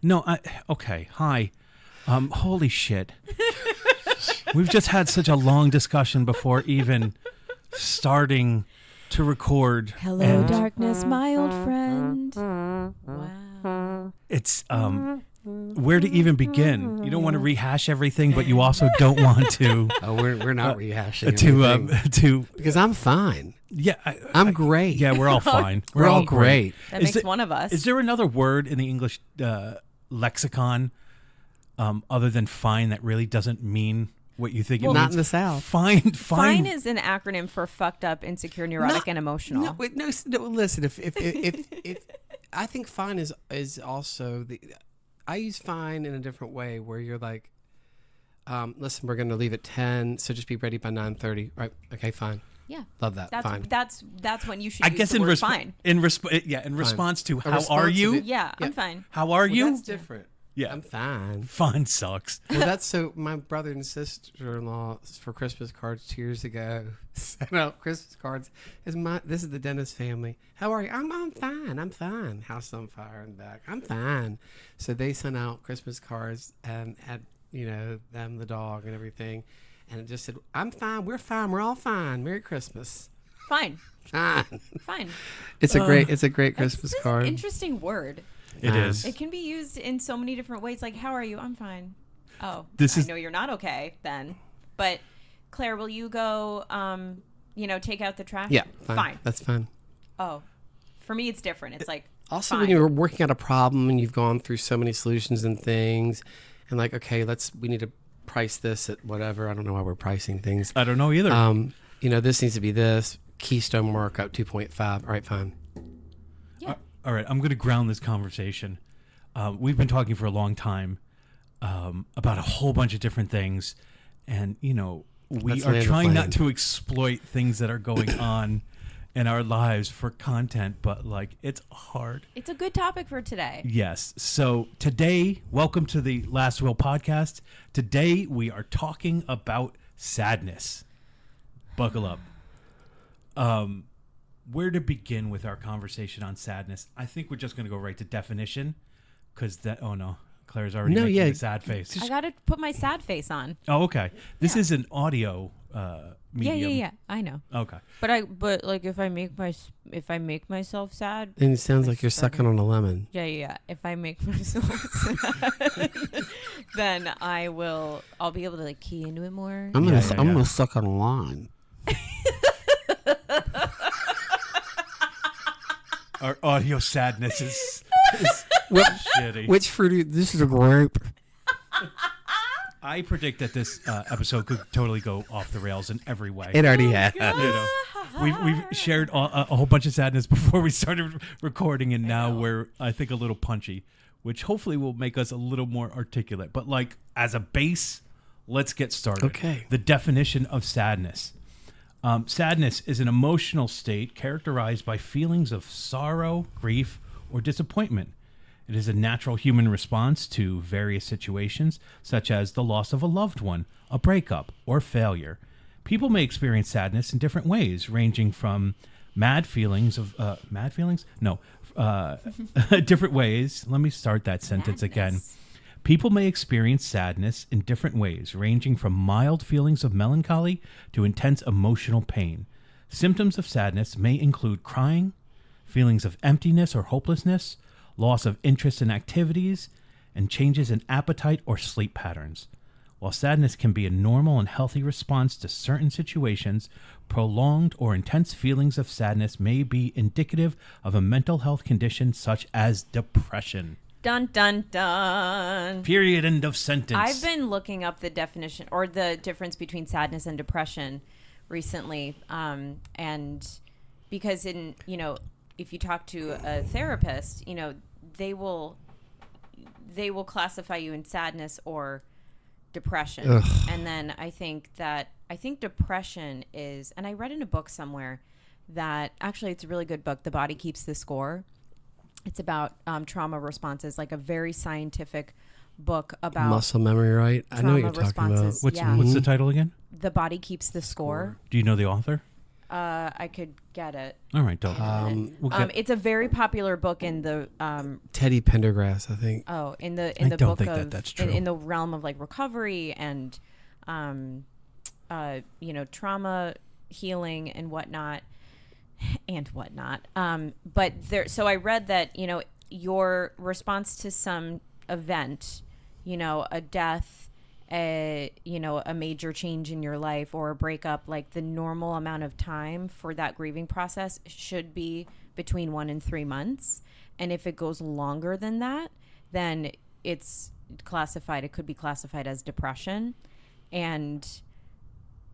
No, okay. Hi. Holy shit. We've just had such a long discussion before even starting to record. Hello, darkness, my old friend. Wow. It's where to even begin. You don't want to rehash everything, but you also don't want to. Oh, we're not rehashing everything. To because I'm fine. Yeah, I'm great. Yeah, we're all fine. We're all great. That makes one of us. Is there another word in the English lexicon other than fine that really doesn't mean what you think it means? Not in the South. Fine. Fine is an acronym for fucked up, insecure, neurotic, and emotional. No, wait, no, listen. If I think fine is also the. I use fine in a different way where you're like, listen, we're going to leave at 10, so just be ready by 9:30. Right? Okay, fine. Yeah, love that. That's fine. That's when you should. I use guess the word fine. In response to how are you? Yeah, I'm fine. How are you? That's different. Yeah, I'm fine. Fine sucks. Well, that's so. My brother and sister-in-law for Christmas cards 2 years ago sent out Christmas cards. This is the Dennis family. How are you? I'm fine. I'm fine. House on fire and back. I'm fine. So they sent out Christmas cards and had them, the dog, and everything, and it just said, "I'm fine. We're fine. We're all fine. Merry Christmas." Fine. Fine. Fine. It's a great Christmas card. An interesting word. It is. It can be used in so many different ways. Like, how are you? I'm fine. Oh, I know you're not okay then. But Claire, will you go? Take out the trash. Yeah, fine. That's fine. Oh, for me, it's different. It's like also fine. When you're working out a problem and you've gone through so many solutions and things, and like, okay, we need to price this at whatever. I don't know why we're pricing things. I don't know either. This needs to be this Keystone markup 2.5. All right, fine. All right, I'm going to ground this conversation. We've been talking for a long time about a whole bunch of different things, and we are trying not to exploit things that are going on in our lives for content, but it's hard. It's a good topic for today. Yes. So today, welcome to the Last Will podcast. Today we are talking about sadness. Buckle up. Where to begin with our conversation on sadness? I think we're just going to go right to definition, because Claire's already making a sad face. I got to put my sad face on. Oh, okay. This is an audio medium. Yeah. I know. Okay. But if I make myself sad, And it sounds like you're sucking on a lemon. Yeah. If I make myself sad, then I'll be able to key into it more. I'm gonna suck on a line. Our audio sadness is shitty. Which fruit? This is a grape. I predict that this episode could totally go off the rails in every way. It already has. We've shared a whole bunch of sadness before we started recording, and now we're, I think, a little punchy, which hopefully will make us a little more articulate. But as a base, let's get started. Okay. The definition of sadness. Sadness is an emotional state characterized by feelings of sorrow, grief, or disappointment. It is a natural human response to various situations, such as the loss of a loved one, a breakup, or failure. People may experience sadness in different ways, ranging from different ways. Let me start that sentence again. People may experience sadness in different ways, ranging from mild feelings of melancholy to intense emotional pain. Symptoms of sadness may include crying, feelings of emptiness or hopelessness, loss of interest in activities, and changes in appetite or sleep patterns. While sadness can be a normal and healthy response to certain situations, prolonged or intense feelings of sadness may be indicative of a mental health condition such as depression. Dun, dun, dun. Period. End of sentence. I've been looking up the definition or the difference between sadness and depression recently. And because if you talk to a therapist, they will classify you in sadness or depression. Ugh. And then I think depression is, and I read in a book somewhere that actually it's a really good book, The Body Keeps the Score. It's about trauma responses, like a very scientific book about muscle memory, right? I know what you're talking about. What's the title again? The Body Keeps the Score. Do you know the author? I could get it. All right, dope. We'll get- It's a very popular book in the Teddy Pendergrass, I think. in the I book don't think of that's true. in the realm of like recovery and trauma healing and whatnot. But there, so I read that, your response to some event, a death, a major change in your life or a breakup, like the normal amount of time for that grieving process should be between 1 and 3 months. And if it goes longer than that, then it could be classified as depression. And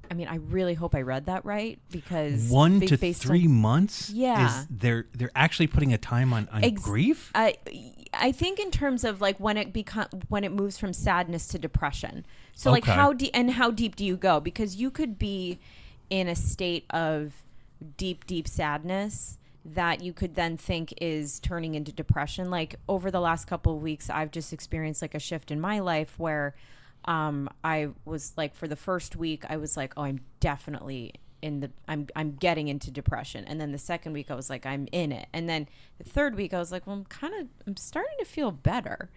I mean, I really hope I read that right, because 1 to based 3 on- months. Yeah. Is they're actually putting a time on grief. I think in terms of like when it moves from sadness to depression. So like Okay. how deep do you go? Because you could be in a state of deep sadness that you could then think is turning into depression. Like over the last couple of weeks, I've just experienced like a shift in my life where I was like, for the first week, I was like, oh, I'm definitely I'm getting into depression. And then the second week I was like, I'm in it. And then the third week I was like, well, I'm starting to feel better.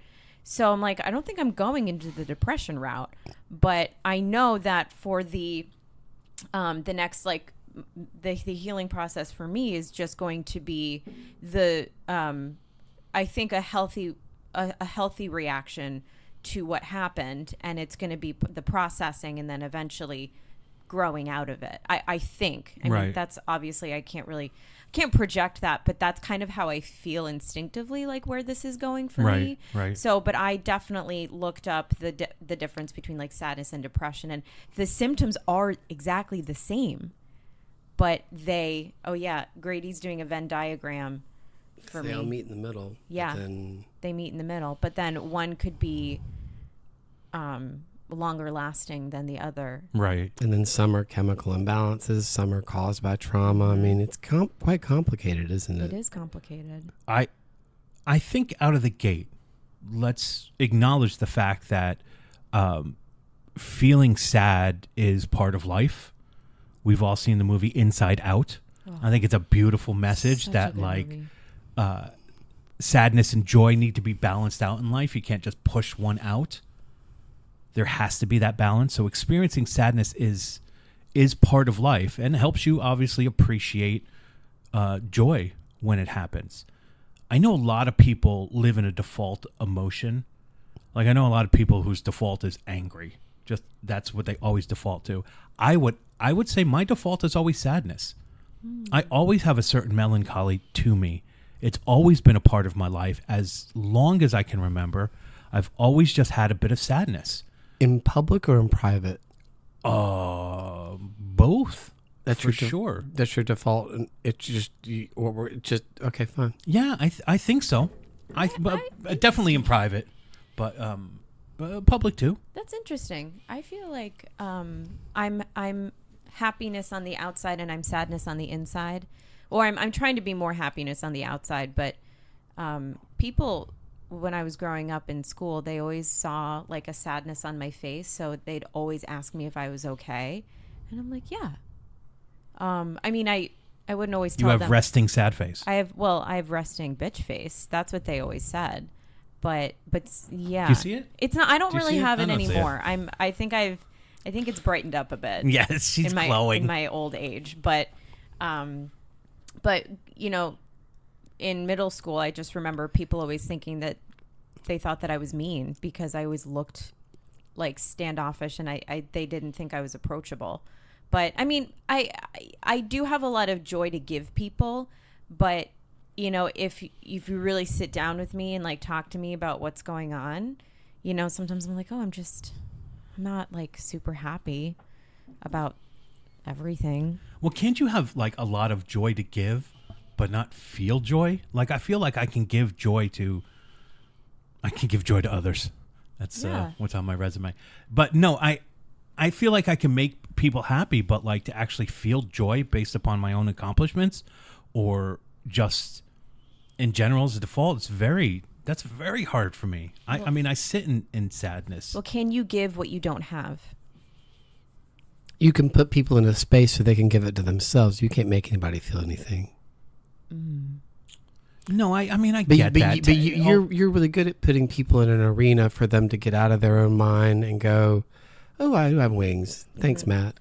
So I'm like, I don't think I'm going into the depression route, but I know that for the next, like the healing process for me is just going to be I think a healthy reaction to what happened, and it's going to be the processing and then eventually growing out of it. I think. I mean, that's obviously I can't project that, but that's kind of how I feel instinctively, like where this is going for me. Right. So, but I definitely looked up the difference between like sadness and depression, and the symptoms are exactly the same, but Grady's doing a Venn diagram for me. They all meet in the middle. Yeah. Then They meet in the middle, but then one could be longer lasting than the other. Right. And then some are chemical imbalances, some are caused by trauma. I mean, it's quite complicated, isn't it? It is complicated. I think out of the gate, let's acknowledge the fact that feeling sad is part of life. We've all seen the movie Inside Out. Oh, I think it's a beautiful message such a that good like movie. sadness and joy need to be balanced out in life. You can't just push one out. There has to be that balance. So experiencing sadness is part of life and helps you obviously appreciate joy when it happens. I know a lot of people live in a default emotion. Like I know a lot of people whose default is angry. Just that's what they always default to. I would say my default is always sadness. I always have a certain melancholy to me. It's always been a part of my life as long as I can remember. I've always just had a bit of sadness. In public or in private? Both. That's for sure. That's your default, and it's just okay. Fine. Yeah, I think so. Definitely in private, but public too. That's interesting. I feel like I'm happiness on the outside and I'm sadness on the inside, or I'm trying to be more happiness on the outside. But people, when I was growing up in school, they always saw like a sadness on my face, so they'd always ask me if I was okay, and I'm like, yeah. I mean, I wouldn't always tell them. You have resting sad face. I have resting bitch face. That's what they always said. But yeah. Do you see it? It's not. I don't Do you really see it? have it I don't see it. anymore. I think it's brightened up a bit. Yes, she's glowing. In my old age, but in middle school, I just remember people always thinking that they thought that I was mean because I always looked like standoffish, and they didn't think I was approachable. But I mean, I do have a lot of joy to give people, but if you really sit down with me and like talk to me about what's going on, sometimes I'm like, oh, I'm not like super happy about everything. Well, can't you have like a lot of joy to give, but not feel joy? Like I feel like I can give joy to others. That's what's on my resume. But no, I feel like I can make people happy, but like to actually feel joy based upon my own accomplishments or just in general as a default, that's very hard for me. I mean, I sit in sadness. Well, can you give what you don't have? You can put people in a space so they can give it to themselves. You can't make anybody feel anything. No, I mean, I But, get that. but you're really good at putting people in an arena for them to get out of their own mind and go, oh, I have wings. Thanks, Matt.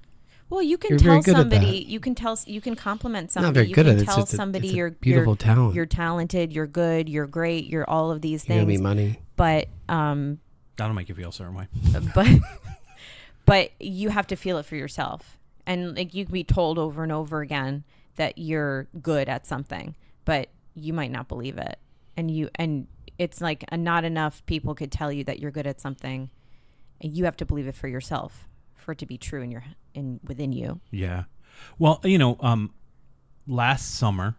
Well, you can You're very tell good at somebody, that. you can compliment Not somebody. very You good can at it. tell It's somebody a you're beautiful talent. you're talented, you're good, you're great, you're all of these You owe me things. money. But That'll make you feel a certain way. but you have to feel it for yourself. And like you can be told over and over again that you're good at something, but you might not believe it. And it's like not enough people could tell you that you're good at something, and you have to believe it for yourself for it to be true within you. Yeah. Well, last summer,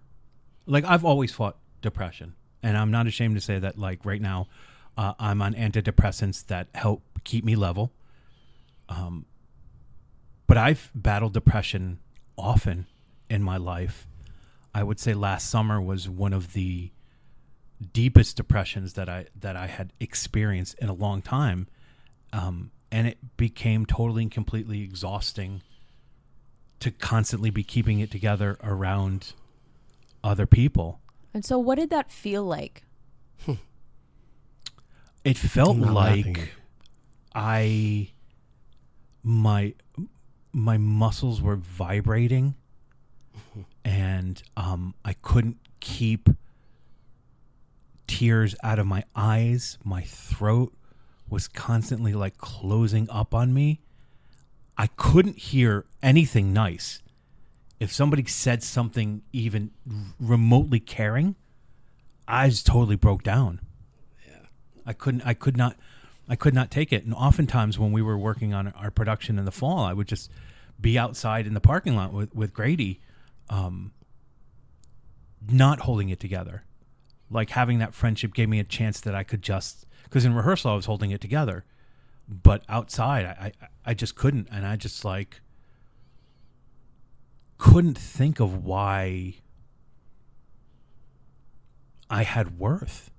like I've always fought depression, and I'm not ashamed to say that. Like right now, I'm on antidepressants that help keep me level. But I've battled depression often in my life. I would say last summer was one of the deepest depressions that I had experienced in a long time. And it became totally and completely exhausting to constantly be keeping it together around other people. And so what did that feel like? It felt I'm not like laughing. my muscles were vibrating, and I couldn't keep tears out of my eyes. My throat was constantly like closing up on me. I couldn't hear anything nice. If somebody said something even remotely caring, I just totally broke down. Yeah. I could not take it. And oftentimes when we were working on our production in the fall, I would just be outside in the parking lot with Grady, not holding it together. Like having that friendship gave me a chance that I could just, because in rehearsal I was holding it together, but outside I just couldn't. And I just like couldn't think of why I had worth,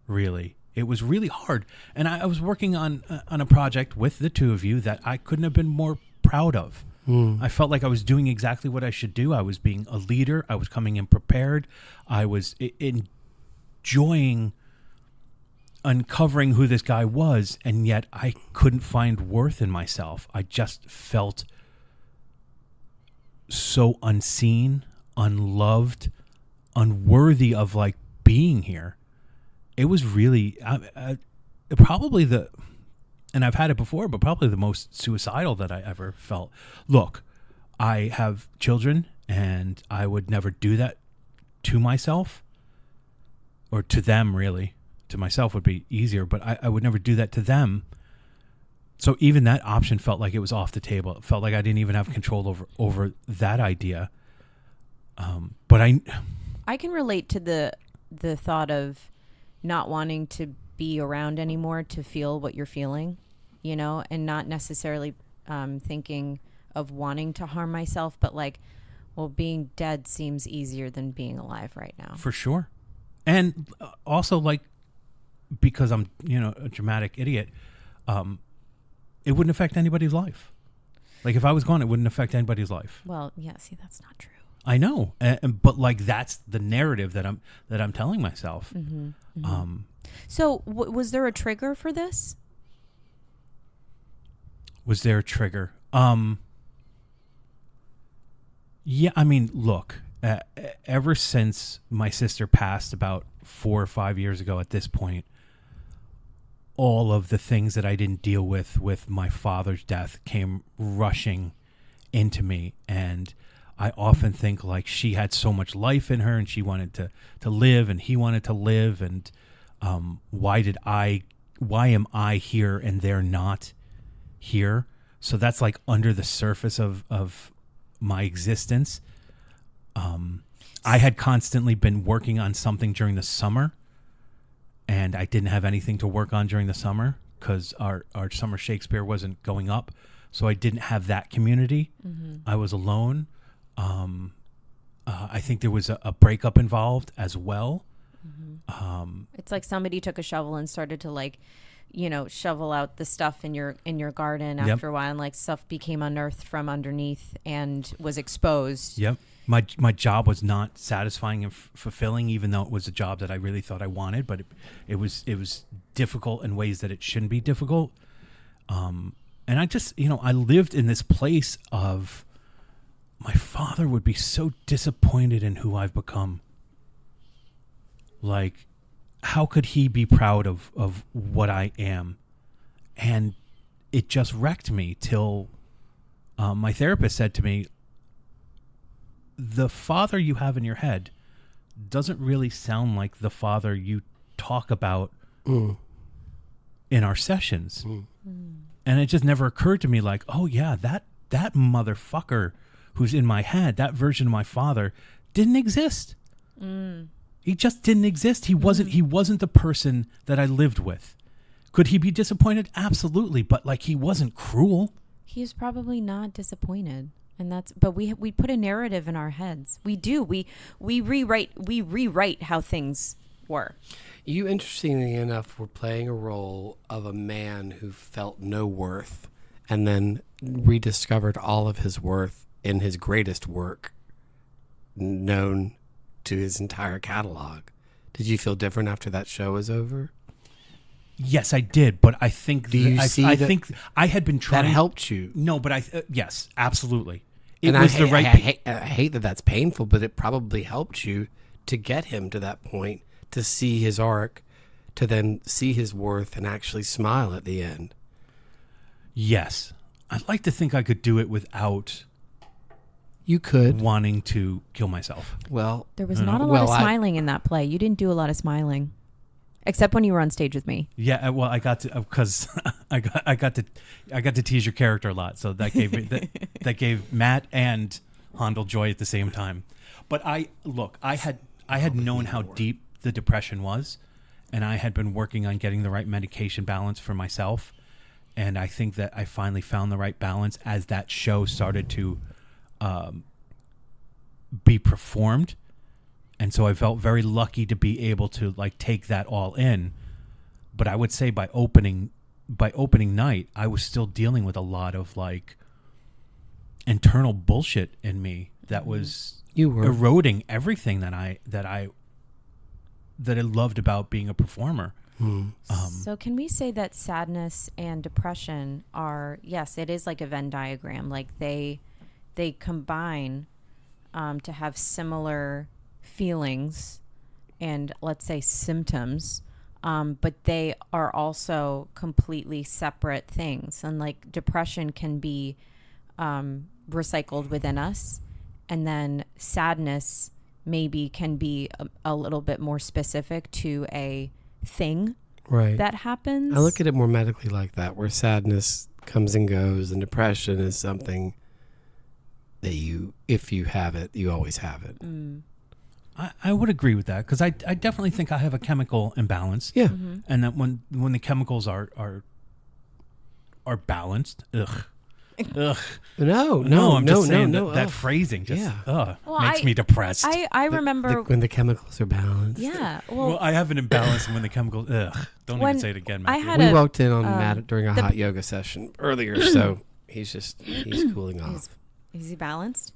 really. It was really hard. And I was working on a project with the two of you that I couldn't have been more proud of. I felt like I was doing exactly what I should do. I was being a leader. I was coming in prepared. I was enjoying uncovering who this guy was, and yet I couldn't find worth in myself. I just felt so unseen, unloved, unworthy of like being here. It was really probably and I've had it before, but probably the most suicidal that I ever felt. Look, I have children, and I would never do that to myself, or to them, really. To myself would be easier, but I would never do that to them. So even that option felt like it was off the table. It felt like I didn't even have control over that idea. But I can relate to the thought of not wanting to be around anymore to feel what you're feeling, and not necessarily thinking of wanting to harm myself, but like, well, being dead seems easier than being alive right now. For sure. And also, like, because I'm, a dramatic idiot, it wouldn't affect anybody's life. Like, if I was gone, it wouldn't affect anybody's life. Well, yeah, see, that's not true. I know. But like, that's the narrative that I'm telling myself. Mm-hmm. Mm-hmm. So was there a trigger for this? Was there a trigger? Yeah, I mean, look, ever since my sister passed about 4 or 5 years ago at this point, all of the things that I didn't deal with my father's death came rushing into me. And I often think like she had so much life in her, and she wanted to live, and he wanted to live. And why am I here and they're not here? So that's like under the surface of my existence. I had constantly been working on something during the summer, and I didn't have anything to work on during the summer because our summer Shakespeare wasn't going up. So I didn't have that community. Mm-hmm. I was alone. I think there was a breakup involved as well. Mm-hmm. It's like somebody took a shovel and started to like shovel out the stuff in your garden Yep. after a while, and like stuff became unearthed from underneath and was exposed. Yep. My job was not satisfying and fulfilling, even though it was a job that I really thought I wanted, but it was difficult in ways that it shouldn't be difficult. And I just, I lived in this place of my father would be so disappointed in who I've become. Like, how could he be proud of what I am? And it just wrecked me till my therapist said to me, the father you have in your head doesn't really sound like the father you talk about in our sessions. And it just never occurred to me like, oh yeah, that motherfucker who's in my head, that version of my father didn't exist. He just didn't exist. He wasn't the person that I lived with. Could he be disappointed? Absolutely. But like, he wasn't cruel. He was probably not disappointed. But we put a narrative in our heads. We do. We rewrite how things were. You, interestingly enough, were playing a role of a man who felt no worth and then rediscovered all of his worth in his greatest work known to his entire catalog. Did you feel different after that show was over? Yes, I did. But I think I think I had been trying. That helped you. No, but yes, absolutely. It And was I the right. hate that that's painful, but it probably helped you to get him to that point, to see his arc, to then see his worth and actually smile at the end. Yes, I'd like to think I could do it without You could. wanting to kill myself. Well, There was not a lot of smiling in that play. You didn't do a lot of smiling, except when you were on stage with me. Yeah, well, I got to because I got to tease your character a lot, so that gave that gave Matt and Handel joy at the same time. But I had known how deep the depression was, and I had been working on getting the right medication balance for myself, and I think that I finally found the right balance as that show started to be performed. And so I felt very lucky to be able to like take that all in. But I would say by opening night, I was still dealing with a lot of like internal bullshit in me that was eroding everything that I loved about being a performer. So can we say that sadness and depression are, yes, it is like a Venn diagram. Like they combine to have similar feelings and, let's say, symptoms, but they are also completely separate things. And like depression can be recycled within us, and then sadness maybe can be a little bit more specific to a thing that happens. I look at it more medically like that, where sadness comes and goes, and depression is something that if you have it, you always have it. I would agree with that, because I definitely think I have a chemical imbalance. Yeah. And that when the chemicals are balanced, No. That phrasing just makes me depressed. I remember when the chemicals are balanced. Yeah. Well, I have an imbalance, and when the chemicals, don't even say it again, Matthew. We walked in on Matt during a hot yoga session earlier, so he's cooling off. Is he balanced?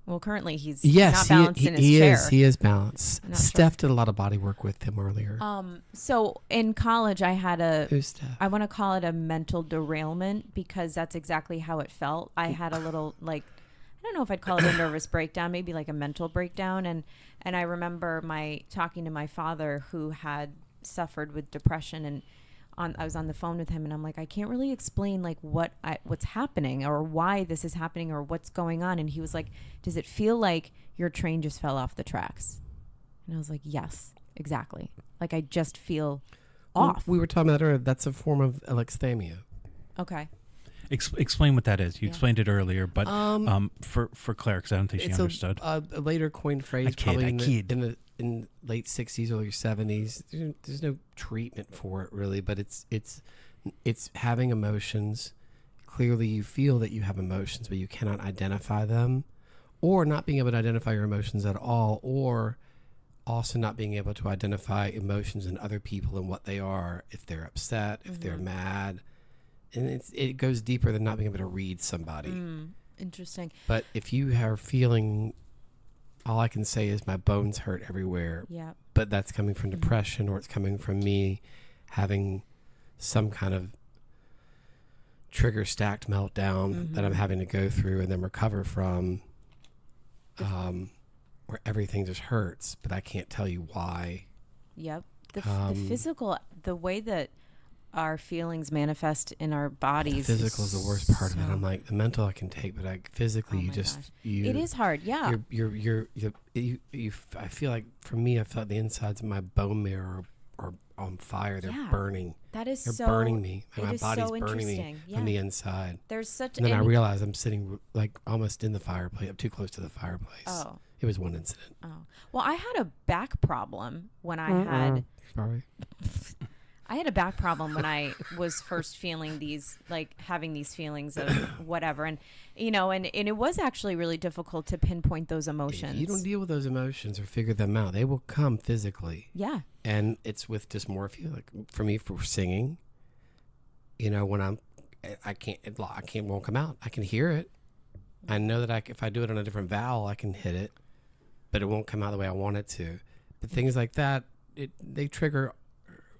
Well, currently he's Yes, not balanced in his chair. He is balanced. Not Steph did a lot of body work with him earlier. So in college, I had Who's Steph? I want to call it a mental derailment, because that's exactly how it felt. I had a little, like, I don't know if I'd call it a nervous breakdown, maybe like a mental breakdown. And I remember talking to my father, who had suffered with depression, and I was on the phone with him, and I'm like, I can't really explain like what's happening, or why this is happening, or what's going on. And he was like, does it feel like your train just fell off the tracks? And I was like, yes, exactly. Like I just feel off. We were talking about earlier. That's a form of alexithymia. Okay. Explain what that is. You explained it earlier, but for Claire, because I don't think she understood. A later coined phrase, in late 60s, early 70s. There's no treatment for it really, but it's having emotions. Clearly, you feel that you have emotions, but you cannot identify them, or not being able to identify your emotions at all, or also not being able to identify emotions in other people and what they are, if they're upset, if they're mad. And it goes deeper than not being able to read somebody. Interesting. But if you are feeling, all I can say is my bones hurt everywhere. Yeah. But that's coming from depression, or it's coming from me having some kind of trigger stacked meltdown that I'm having to go through and then recover from, where everything just hurts, but I can't tell you why. Yep. The physical, the way that our feelings manifest in our bodies. The physical is the worst part of it. I'm like, the mental I can take, but like physically, it is hard. Yeah. I feel like, for me, I feel like the insides of my bone marrow are on fire. They're burning. That is They're burning me. And my body's so burning me from the inside. There's such. And then I realize I'm sitting like almost in the fireplace. I'm too close to the fireplace. Oh. It was one incident. Oh. Well, I had a back problem when I had. Sorry. I had a back problem when I was first feeling these, like having these feelings of whatever. And, you know, and it was actually really difficult to pinpoint those emotions. If you don't deal with those emotions or figure them out, they will come physically. Yeah. And it's with dysmorphia. Like for me, for singing, you know, when it won't come out. I can hear it. I know that if I do it on a different vowel, I can hit it, but it won't come out the way I want it to. But things like that, they trigger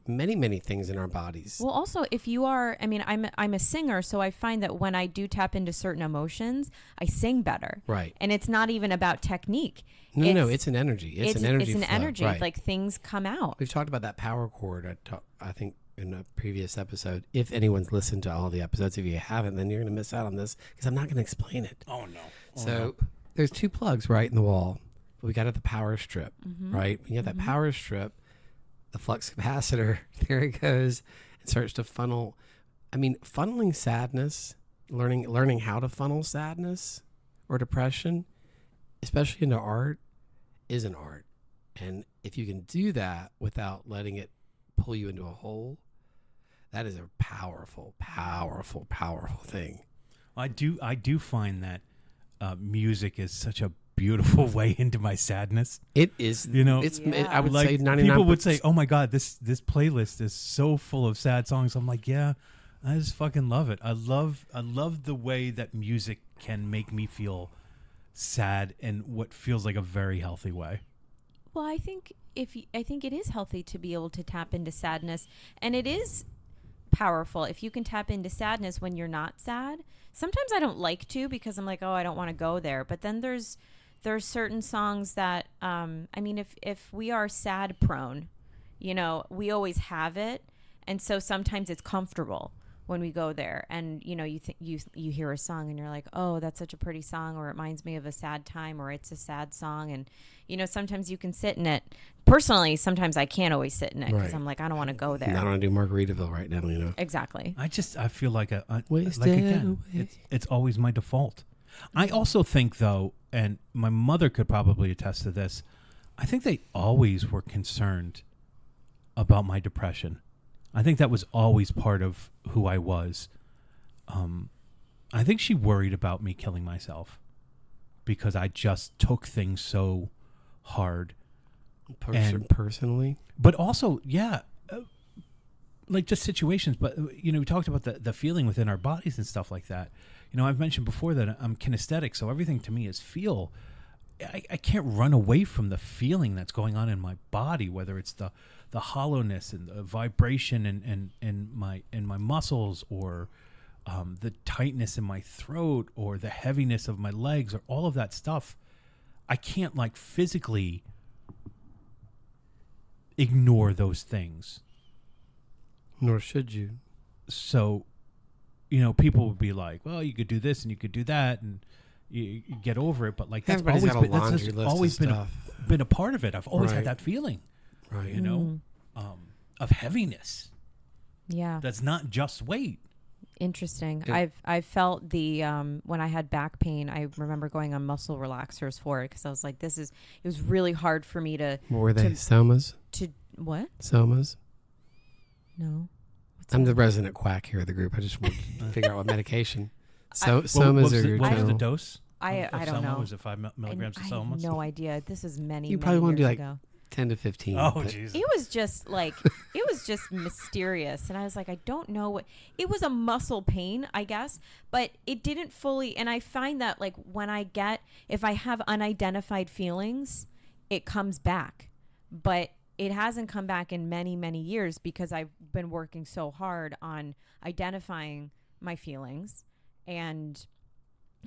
many things in our bodies. Well, also, if you are, I mean, I'm a singer, so I find that when I do tap into certain emotions, I sing better. Right. And it's not even about technique. No, it's an energy. It's an energy. It's an flow. energy. Right. Like things come out. We've talked about that power chord. I think in a previous episode. If anyone's listened to all the episodes, if you haven't, then you're going to miss out on this because I'm not going to explain it. Oh no. So there's two plugs right in the wall. We got the power strip, right? When you have that power strip, the flux capacitor, there it goes, and starts to funnel. I mean, funneling sadness, learning how to funnel sadness or depression, especially into art, is an art. And if you can do that without letting it pull you into a hole, that is a powerful thing. I do find that music is such a beautiful way into my sadness. It is, you know. I would say 99%. People would say, "Oh my God, this playlist is so full of sad songs." I'm like, yeah, I just fucking love it. I love the way that music can make me feel sad in what feels like a very healthy way. Well, I think it is healthy to be able to tap into sadness, and it is powerful if you can tap into sadness when you're not sad. Sometimes I don't like to because I'm like, oh, I don't want to go there. But then there's certain songs that, I mean, if we are sad prone, you know, we always have it. And so sometimes it's comfortable when we go there. And, you know, you hear a song and you're like, oh, that's such a pretty song, or it reminds me of a sad time, or it's a sad song. And, you know, sometimes you can sit in it. Personally, sometimes I can't always sit in it because I'm like, I don't want to go there. I don't want to do Margaritaville right now, you know. Exactly. I feel like it's always my default. I also think, though, and my mother could probably attest to this, I think they always were concerned about my depression. I think that was always part of who I was. I think she worried about me killing myself because I just took things so hard. Personally? But also, yeah, like just situations. But, you know, we talked about the feeling within our bodies and stuff like that. You know, I've mentioned before that I'm kinesthetic, so everything to me is feel. I can't run away from the feeling that's going on in my body, whether it's the hollowness and the vibration in my muscles, or the tightness in my throat, or the heaviness of my legs, or all of that stuff. I can't like physically ignore those things. Nor should you. So, you know, people would be like, well, you could do this and you could do that and you get over it. But like, that's always been a part of it. I've always had that feeling, right? You know, of heaviness. Yeah. That's not just weight. Interesting. I've felt the when I had back pain, I remember going on muscle relaxers for it because I was like, it was really hard for me to. What were they? Somas? To what? Somas? No. I'm the resident quack here of the group. I just want to figure out what medication. Somas what was the dose? I don't know. Was it 5 milligrams of Somas? I have no idea. This is many. You probably want to do like ago. 10 to 15. Oh, but- Jesus. It was just like, it was just mysterious. And I was like, I don't know what, it was a muscle pain, I guess, but it didn't fully. And I find that like when if I have unidentified feelings, it comes back, but it hasn't come back in many, many years because I've been working so hard on identifying my feelings. And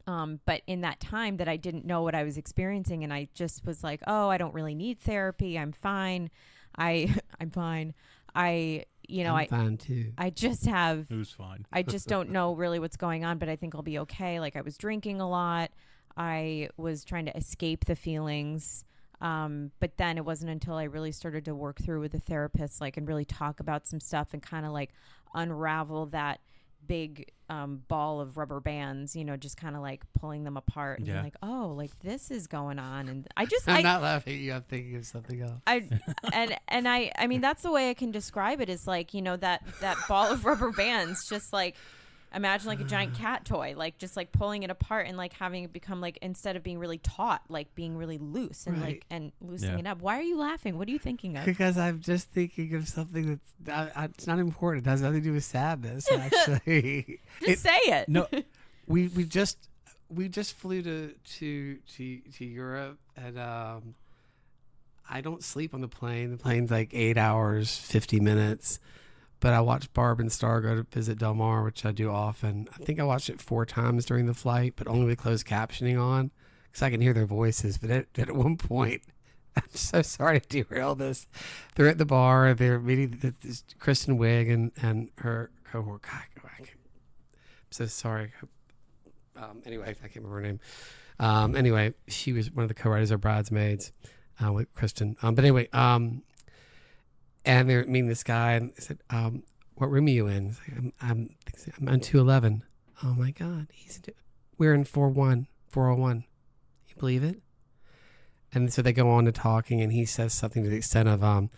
but in that time that I didn't know what I was experiencing, and I just was like, oh, I don't really need therapy. I'm fine. I'm fine. I'm fine too. I just have, It was fine. I just don't know really what's going on, but I think I'll be okay. Like I was drinking a lot. I was trying to escape the feelings. But then it wasn't until I really started to work through with a therapist, like, and really talk about some stuff and kind of like unravel that big ball of rubber bands, just kind of like pulling them apart and being like, oh, like this is going on. And I'm not laughing at you. I'm thinking of something else. I mean, that's the way I can describe it is like, that ball of rubber bands, just like, imagine like a giant cat toy, like just like pulling it apart and like having it become like, instead of being really taut, like being really loose and like, and loosening it up. Why are you laughing? What are you thinking of? Because I'm just thinking of something that's it's not important. It has nothing to do with sadness, actually. Just say it. No, we just flew to Europe, and I don't sleep on the plane. The plane's like 8 hours, 50 minutes. But I watched Barb and Star go to visit Del Mar, which I do often. I think I watched it 4 times during the flight, but only with closed captioning on, because I can hear their voices. But at one point, I'm so sorry to derail this. They're at the bar. They're meeting Kristen Wiig and her cohort. God, I'm so sorry. Anyway, I can't remember her name. Anyway, she was one of the co-writers of Bridesmaids with Kristen. But anyway, and they're meeting this guy, and they said, what room are you in? Like, I'm on 211. Oh my God. We're in 401. You believe it? And so they go on to talking, and he says something to the extent of,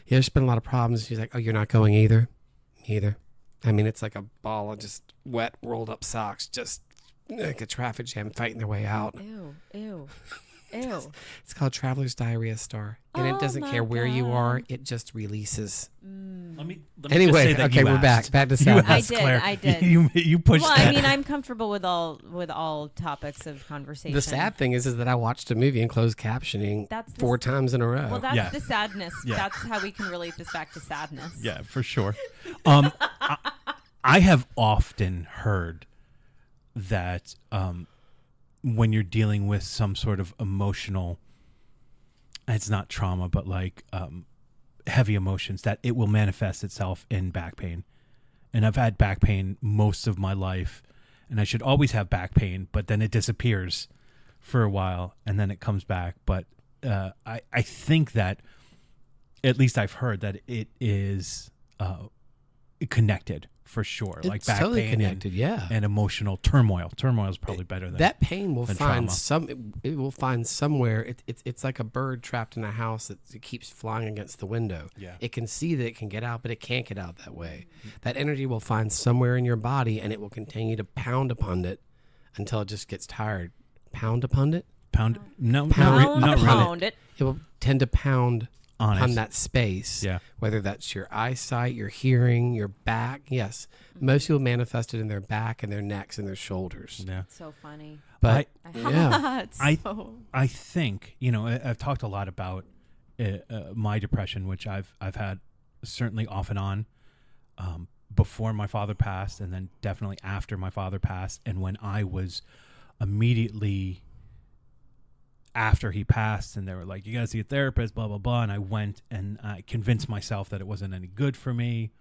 there's been a lot of problems. She's like, oh, you're not going either? Me either. I mean, it's like a ball of just wet, rolled up socks, just like a traffic jam fighting their way out. Ew. It's called Traveler's Diarrhea, Star. And it doesn't care where you are. It just releases. let me Anyway, just say that okay, you we're asked. back to You sadness. asked, I did. You pushed Well, that. I mean, I'm comfortable with all topics of conversation. The sad thing is that I watched a movie in closed captioning That's the 4 times in a row. Well, that's Yeah. the sadness. Yeah. That's how we can relate this back to sadness. Yeah, for sure. I have often heard that when you're dealing with some sort of emotional, it's not trauma, but like heavy emotions, that it will manifest itself in back pain. And I've had back pain most of my life, and I should always have back pain, but then it disappears for a while and then it comes back. But I think that, at least I've heard that it is connected for sure. It's like back totally pain connected, yeah. and emotional turmoil. Turmoil is probably better than That pain will than find trauma. it will find somewhere. It's like a bird trapped in a house that it keeps flying against the window. Yeah. It can see that it can get out, but it can't get out that way. That energy will find somewhere in your body, and it will continue to pound upon it until it just gets tired. Pound upon it? pound. No, Pound not really. Pound it. It will tend to pound On on it. that space. Yeah. Whether that's your eyesight, your hearing, your back. Yes. Most people manifest it in their back and their necks and their shoulders. Yeah. So funny. But Yeah. I think, I've talked a lot about my depression, which I've had certainly off and on before my father passed, and then definitely after my father passed, and when I was immediately after he passed, and they were like, you gotta see a therapist, blah blah blah, and I went and I convinced myself that it wasn't any good for me.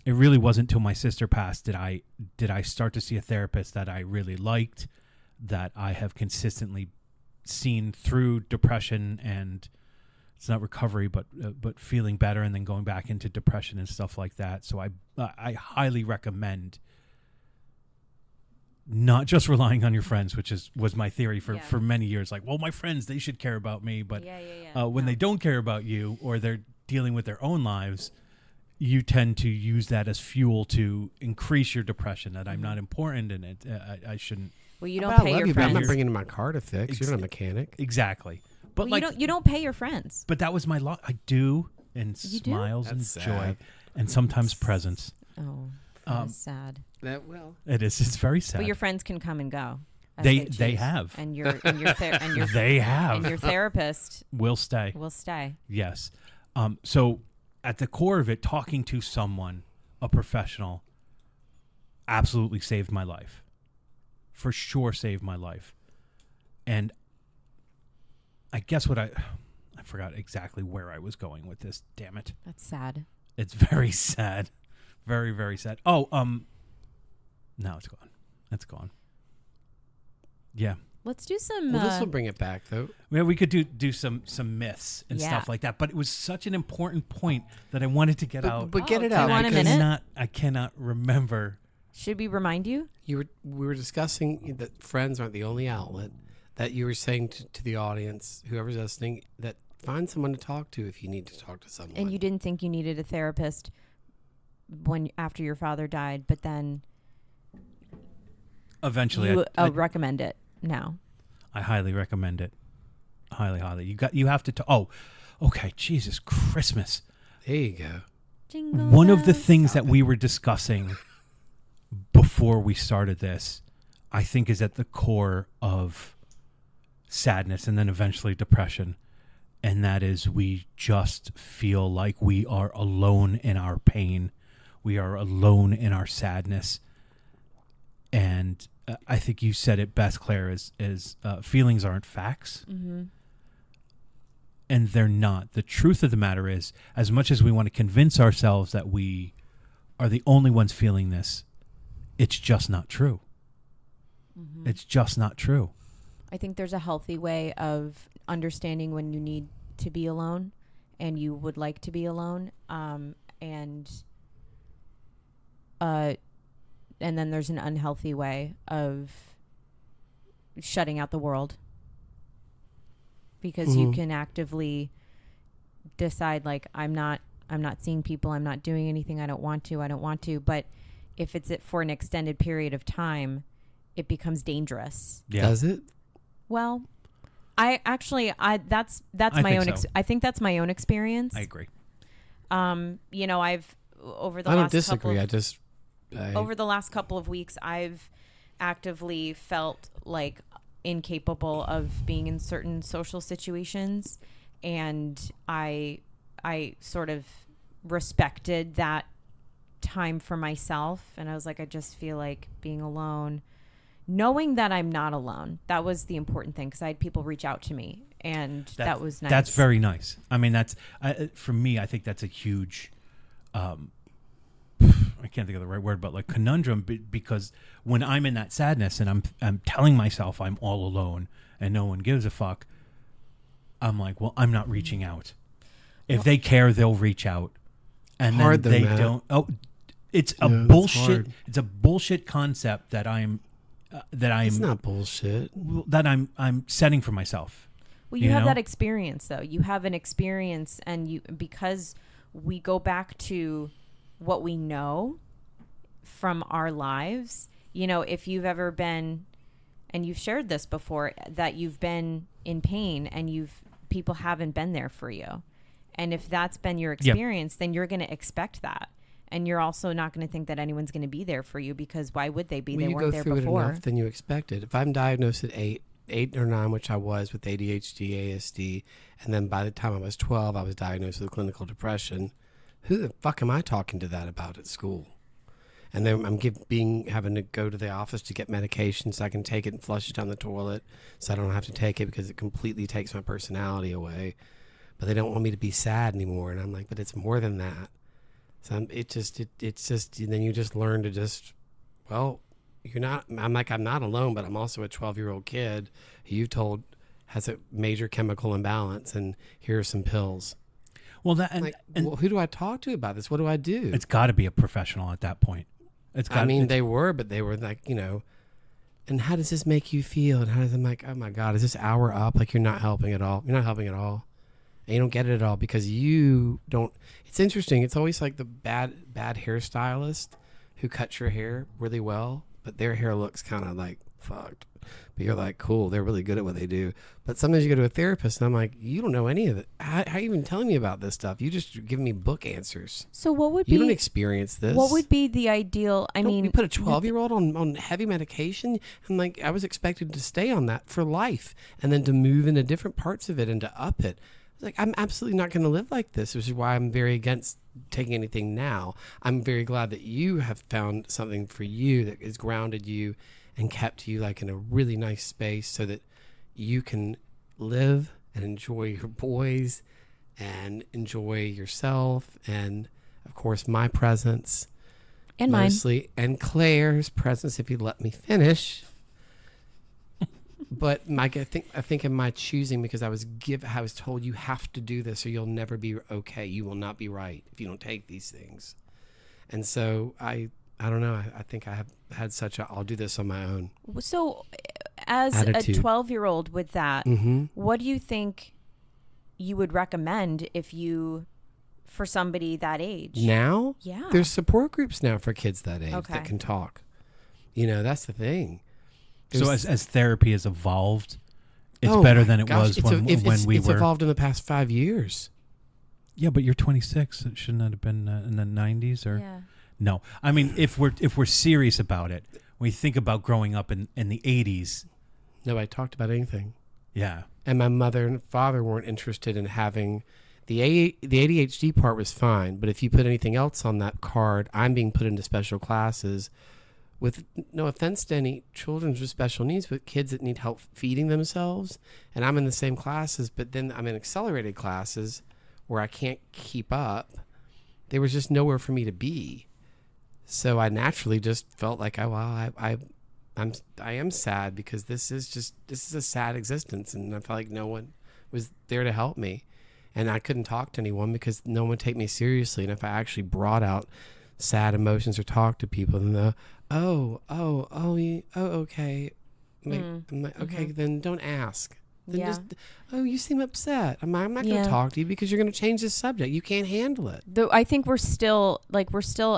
It really wasn't till my sister passed did I start to see a therapist that I really liked, that I have consistently seen through depression, and it's not recovery, but feeling better, and then going back into depression and stuff like that. So I highly recommend not just relying on your friends, which was my theory for many years. Like, well, my friends, they should care about me, but when they don't care about you, or they're dealing with their own lives, you tend to use that as fuel to increase your depression, that I'm not important and I shouldn't. Well, you don't I pay love your you, but I'm friends. not bringing in my car to fix. You're not a mechanic. Exactly. But Well, you don't pay your friends. But that was my lot. I do, and You do? smiles and That's joy, sad. and sometimes presents. Oh, that's sad. That well, It is. It's very sad. But your friends can come and go. as They choose. have. And your and your They have. and your therapist Will stay. will stay. Yes. So at the core of it, talking to someone, a professional, absolutely saved my life. For sure saved my life. And I guess I forgot exactly where I was going with this. Damn it. That's sad. It's very sad. Very, very sad. Oh, no, it's gone. It's gone. Yeah. Let's do some. well, this will bring it back though. Yeah, we could do some myths and Yeah. stuff like that, but it was such an important point that I wanted to get out. But get Oh, it do you out. want a because minute? I cannot remember. Should we remind you? we were discussing that friends aren't the only outlet. That you were saying to the audience, whoever's listening, that find someone to talk to if you need to talk to someone. And you didn't think you needed a therapist after your father died, but then Eventually, you I recommend it now. I highly recommend it. Highly. You have to. Oh, okay. Jesus, Christmas. There you go. Jingle One of the bells. things that we were discussing before we started this, I think, is at the core of sadness and then eventually depression. And that is, we just feel like we are alone in our pain. We are alone in our sadness. And I think you said it best, Claire, is feelings aren't facts. Mm-hmm. And they're not. The truth of the matter is, as much as we want to convince ourselves that we are the only ones feeling this, it's just not true. Mm-hmm. It's just not true. I think there's a healthy way of understanding when you need to be alone and you would like to be alone. And then there's an unhealthy way of shutting out the world, because you Mhm. can actively decide, like, I'm not seeing people, I'm not doing anything, I don't want to. But if it's for an extended period of time, it becomes dangerous. Yeah. Does it? Well, that's I my think own. so. I think that's my own experience. I agree. I've over the I don't last disagree. over the last couple of weeks, I've actively felt like incapable of being in certain social situations, and I sort of respected that time for myself, and I was like, I just feel like being alone, knowing that I'm not alone. That was the important thing, because I had people reach out to me, and that was nice. That's very nice. I mean, for me, I think that's a huge, I can't think of the right word, but like conundrum, because when I'm in that sadness and I'm telling myself I'm all alone and no one gives a fuck, I'm like, well, I'm not reaching out. If they care, they'll reach out, and Hard then they though, Matt. don't. Oh, it's a Yeah, that's bullshit. hard. It's a bullshit concept that I'm It's not bullshit. that I'm setting for myself. Well, you You have know? that experience, though. You have an experience, and because we go back to what we know from our lives. If you've ever been, and you've shared this before, that you've been in pain and people haven't been there for you. And if that's been your experience, then you're going to expect that. And you're also not going to think that anyone's going to be there for you, because why would they be? When They you weren't go there through before. it enough, then you expect it. If I'm diagnosed at 8 or 9, which I was with ADHD, ASD, and then by the time I was 12, I was diagnosed with clinical depression, who the fuck am I talking to that about at school? And then I'm having to go to the office to get medication so I can take it and flush it down the toilet, so I don't have to take it because it completely takes my personality away. But they don't want me to be sad anymore, and I'm like, but it's more than that. So it's just then you just learn to just, well, you're not. I'm not alone, but I'm also a 12-year-old kid who you told has a major chemical imbalance, and here are some pills. Well, Well, who do I talk to about this? What do I do? it's got to be a professional at that point. They were, but they were like, and how does this make you feel? And I'm like, oh my God, is this hour up? Like, you're not helping at all. You're not helping at all. And you don't get it at all because you don't. It's interesting. It's always like the bad hairstylist who cuts your hair really well, but their hair looks kind of like fucked. But you're like, cool, they're really good at what they do. But sometimes you go to a therapist and I'm like, you don't know any of it. How are you even telling me about this stuff? You just give me book answers. So what would You don't be experience this. what would be the ideal? I mean, you put a 12-year-old on heavy medication, and like I was expected to stay on that for life, and then to move into different parts of it and to up it. Like, I'm absolutely not going to live like this, which is why I'm very against taking anything now. I'm very glad that you have found something for you that has grounded you and kept you like in a really nice space so that you can live and enjoy your boys and enjoy yourself, and of course my presence and mine. mostly, and Claire's presence if you let me finish. But Mike, I think in my choosing, because I was told you have to do this or you'll never be okay. You will not be right if you don't take these things. And so I don't know. I think I have had such a I'll do this on my own. So, as attitude. a 12-year-old with that, Mm-hmm. what do you think you would recommend for somebody that age? Now, Yeah. there's support groups now for kids that age Okay. that can talk. That's the thing. So There's- as therapy has evolved, it's Oh better my than it gosh, was it's when we it's were. evolved in the past 5 years. Yeah, but you're 26. It shouldn't that have been in the 90s or Yeah. no? I mean, if we're serious about it, when you think about growing up in the 80s, Nobody talked about anything. yeah, And my mother and father weren't interested in having the ADHD part was fine, but if you put anything else on that card, I'm being put into special classes with no offense to any children with special needs, but kids that need help feeding themselves. And I'm in the same classes, but then I'm in accelerated classes where I can't keep up. There was just nowhere for me to be. So I naturally just felt like, I am sad because this is a sad existence, and I felt like no one was there to help me, and I couldn't talk to anyone because no one would take me seriously. And if I actually brought out sad emotions or talked to people, then they'll, okay, I'm like, okay, then don't ask. Then Yeah. just, you seem upset. I'm not going to Yeah. talk to you because you're going to change the subject. You can't handle it. Though I think we're still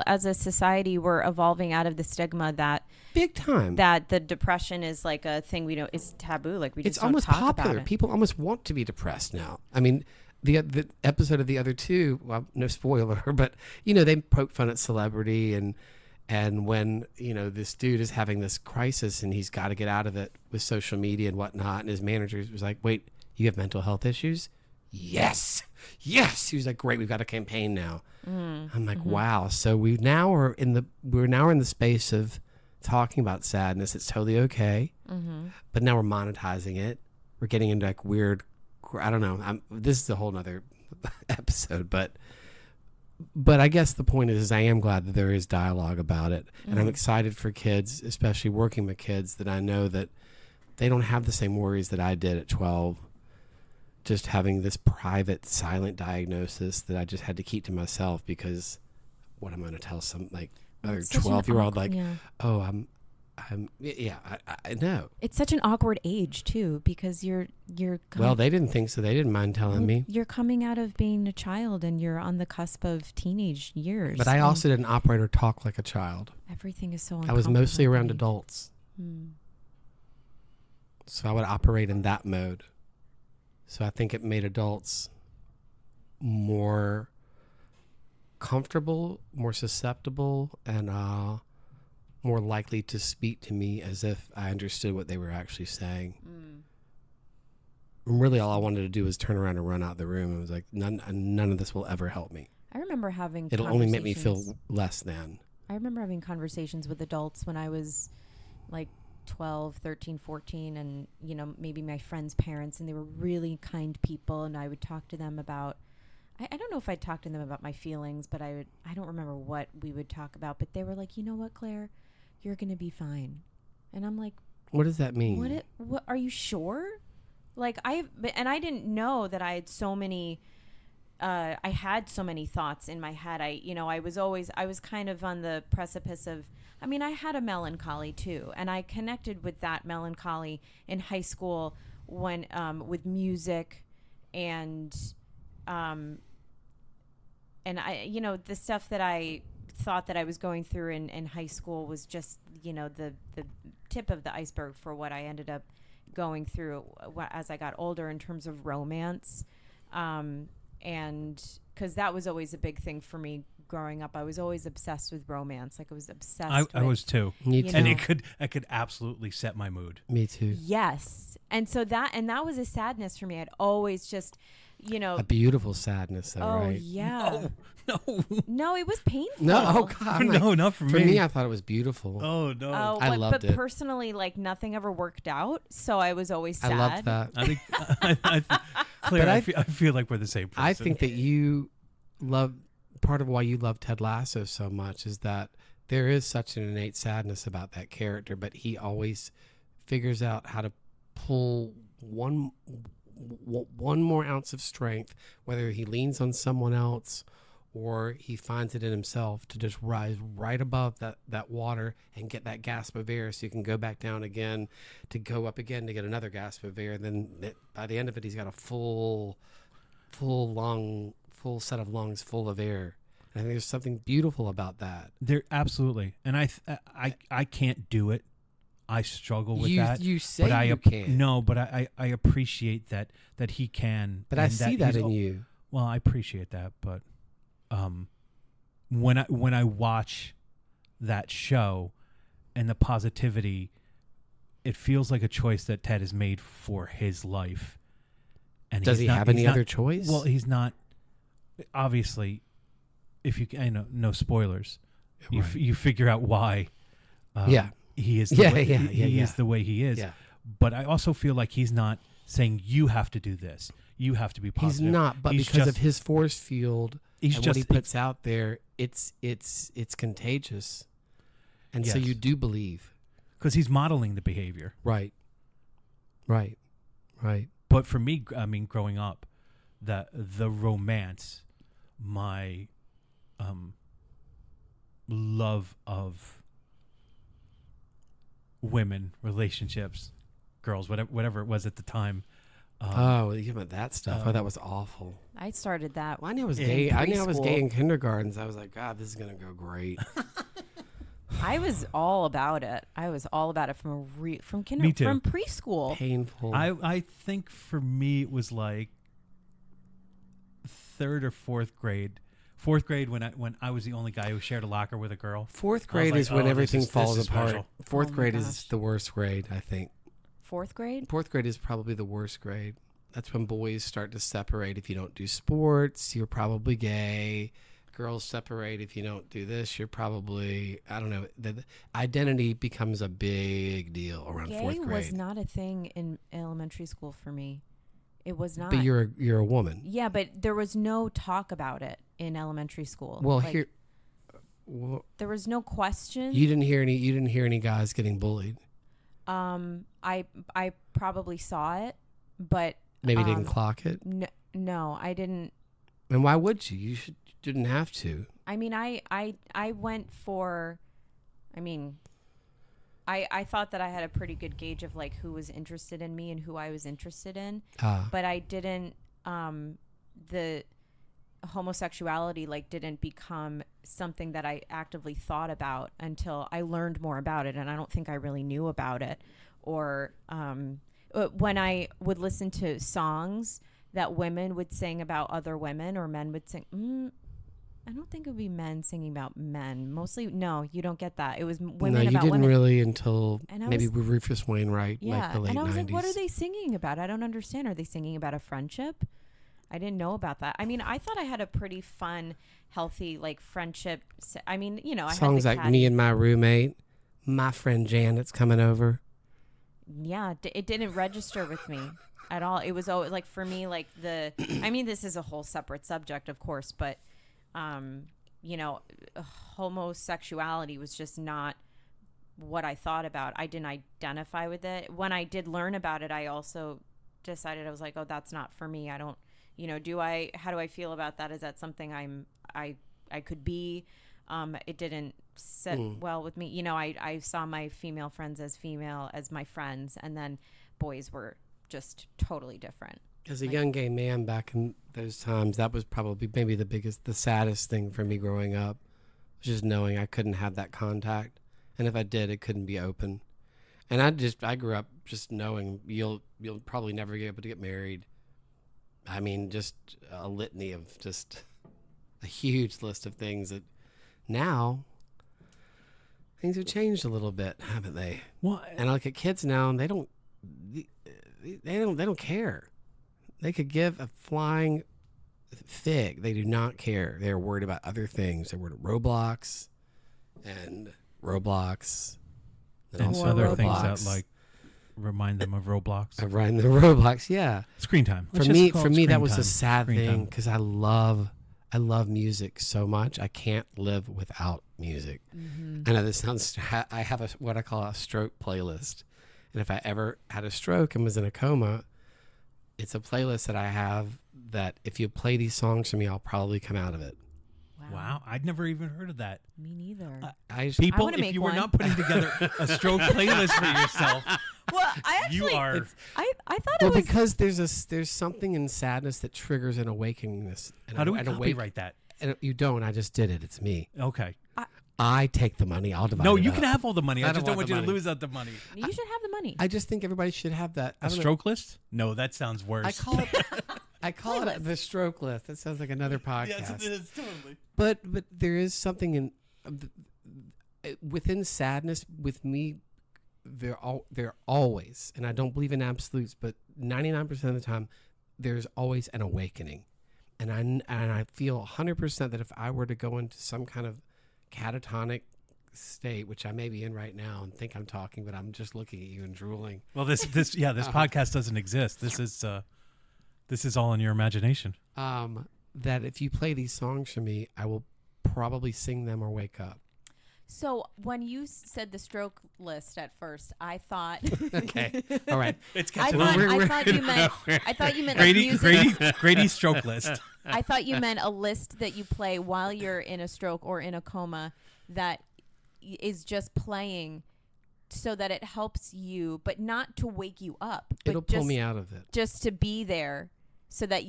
as a society, we're evolving out of the stigma that Big time. the depression is like a thing we don't, it's taboo. Like we just It's don't almost talk popular. about it. People almost want to be depressed now. I mean, the episode of the other two, well, no spoiler, but they poke fun at celebrity and when this dude is having this crisis and he's got to get out of it with social media and whatnot, and his manager was like, "Wait, you have mental health issues?" Yes. He was like, "Great, we've got a campaign now." I'm like, "Wow!" So we're now in the space of talking about sadness. It's totally okay, but now we're monetizing it. We're getting into like weird. I don't know. This is a whole nother episode, but I guess the point is I am glad that there is dialogue about it, and I'm excited for kids, especially working with kids, that I know that they don't have the same worries that I did at 12. Just having this private, silent diagnosis that I just had to keep to myself because what I'm going to tell some like other It's such an 12-year-old awkward- like, yeah. oh, I know. It's such an awkward age too, because you're Well, they didn't think so. They didn't mind telling me. You're coming out of being a child and you're on the cusp of teenage years. But I and also didn't operate or talk like a child. everything is so I uncomfortable. was mostly around right? adults. Hmm. So I would operate in that mode. So I think it made adults more comfortable, more susceptible, and more likely to speak to me as if I understood what they were actually saying. And really, all I wanted to do was turn around and run out the room. I was like, none of this will ever help me. I remember having It'll only make me conversations- feel less than. I remember having conversations with adults when I was like 12, 13, 14, and maybe my friends' parents, and they were really kind people, and I would talk to them about I don't know if I'd talk to them about my feelings, but I don't remember what we would talk about, but they were like, "You know what, Claire? You're going to be fine." And I'm like, What does that mean? what are you sure? Like I didn't know that I had so many thoughts in my head. I was kind of on the precipice of, I had a melancholy too. And I connected with that melancholy in high school when, with music and the stuff that I thought that I was going through in high school was just, the tip of the iceberg for what I ended up going through as I got older in terms of romance. And because that was always a big thing for me growing up. I was always obsessed with romance. Like I was obsessed I was too. Me You too. And know. it could absolutely set my mood. Me too. Yes. And so that was a sadness for me. I'd always just, A beautiful sadness, though, oh right? yeah. No. No, it was painful. No, oh God, I'm like- No, not for for me. me, I thought it was beautiful. Oh no. Oh, I but, loved but it. personally, like nothing ever worked out, so I was always sad. I loved that. I think Claire, But I feel like we're the same person. I think that you love part of why you love Ted Lasso so much is that there is such an innate sadness about that character, but he always figures out how to pull one more ounce of strength, whether he leans on someone else or he finds it in himself to just rise right above that water and get that gasp of air so you can go back down again to go up again to get another gasp of air. Then by the end of it, he's got a full set of lungs full of air. And I think there's something beautiful about that. there absolutely, and I can't do it. I struggle with that. You say but you can. No, but I appreciate that he can. But I and see that he's in you. Well, I appreciate that, but when I watch that show and the positivity, it feels like a choice that Ted has made for his life. And Does he have any other choice? Well, he's not. Obviously, if you I know no spoilers, Right. you figure out why. Yeah. He is. The Yeah, way, yeah, he yeah, is yeah. the way he is. Yeah. But I also feel like he's not saying you have to do this. You have to be He's positive. not, but He's because just- of his force field He's and just what he puts out there, it's contagious. And so Yes. you do believe. because he's modeling the behavior. Right. Right. Right. But for me, I mean, growing up, the romance, my love of women, relationships, girls, whatever it was at the time. Oh, you about that stuff. Oh, that was awful. I started that. Well, I knew I was In gay. I knew I was preschool. gay in kindergarten. So I was like, God, this is gonna go great. I was all about it. I was all about it from Me too. from preschool. Painful. I think for me it was like third or fourth grade. Fourth grade when I was the only guy who shared a locker with a girl. Fourth I was grade like, is when oh, everything this falls is apart. special. Fourth Oh my grade gosh. is the worst grade, I think. Fourth grade. Fourth grade is probably the worst grade. That's when boys start to separate. If you don't do sports, you're probably gay. Girls separate. If you don't do this, you're probably, I don't know. The identity becomes a big deal around fourth Gay grade. was not a thing in elementary school for me. It was not. But you're a woman. Yeah, but there was no talk about it in elementary school. Well, Like, here, well, there was no question. you didn't hear any guys getting bullied. I probably saw it, but Maybe didn't clock it. no, I didn't. And why would you? You didn't have to. I mean, I went for, I mean, I thought that I had a pretty good gauge of like who was interested in me and who I was interested in, but I didn't, the homosexuality like didn't become something that I actively thought about until I learned more about it. And I don't think I really knew about it. Or when I would listen to songs that women would sing about other women or men would sing, I don't think it would be men singing about men. Mostly, no, you don't get that. It was women No, you about didn't women. really until And I maybe was- with Rufus Wainwright, Yeah, like the late and I was 90s. like, what are they singing about? I don't understand. Are they singing about a friendship? I didn't know about that. I mean, I thought I had a pretty fun, healthy, like friendship. I mean, you know, I Songs had like Me and My Roommate, My Friend Janet's Coming Over. Yeah, it didn't register with me at all. It was always like for me, like I mean, this is a whole separate subject, of course, but you know, homosexuality was just not what I thought about. I didn't identify with it. When I did learn about it, I also decided I was like, oh, that's not for me. I don't, you know, how do I feel about that? Is that something I could be? It didn't sit well with me. You know, I saw my female friends as female as my friends, and then boys were just totally different. As a young gay man back in those times, that was probably maybe the saddest thing for me growing up, was just knowing I couldn't have that contact. And if I did, it couldn't be open. And I grew up just knowing you'll probably never be able to get married. I mean, just a litany of just a huge list of things that now things have changed a little bit, haven't they? Well, And I look at kids now, and they don't care. They could give a flying fig. They do not care. They're worried about other things. They're worried about Roblox and Roblox and also other Roblox. things that like remind them of Roblox. I run the Roblox, yeah. Screen time. For Let's just me, call for it me, screen that was time. a sad Screen thing time. because I love music so much. I can't live without music. I know this sounds. I have what I call a stroke playlist, and if I ever had a stroke and was in a coma, it's a playlist that I have. That if you play these songs for me, I'll probably come out of it. Wow, I'd never even heard of that. Me neither. I just, People, wanna if make you one. were not putting together a stroke playlist for yourself, well, I actually, you are. I thought well, it was. because there's something in sadness that triggers an awakeningness. And How do we an awake- copyright that? And you don't. I just did it. It's me. Okay. I take the money. I'll divide No, it you up. can have all the money. I I just don't don't want want the you to money. lose out the money. You should have the money. I just think everybody should have that. I A don't know. stroke list? No, that sounds worse. I call it. I call it the stroke list. That sounds like another podcast. Yes, it is totally. But there is something in within sadness with me. There always, and I don't believe in absolutes, but 99% of the time, there's always an awakening, and I feel 100% that if I were to go into some kind of catatonic state, which I may be in right now, and think I'm talking, but I'm just looking at you and drooling. Well, this podcast doesn't exist. This is all in your imagination. That if you play these songs for me, I will probably sing them or wake up. So when you said the stroke list at first, I thought. Okay, all right. It's I catching thought, on. I thought you meant like music. Grady stroke list. I thought you meant a list that you play while you're in a stroke or in a coma that is just playing so that it helps you, but not to wake you up. But It'll pull me out of it. Just to be there so that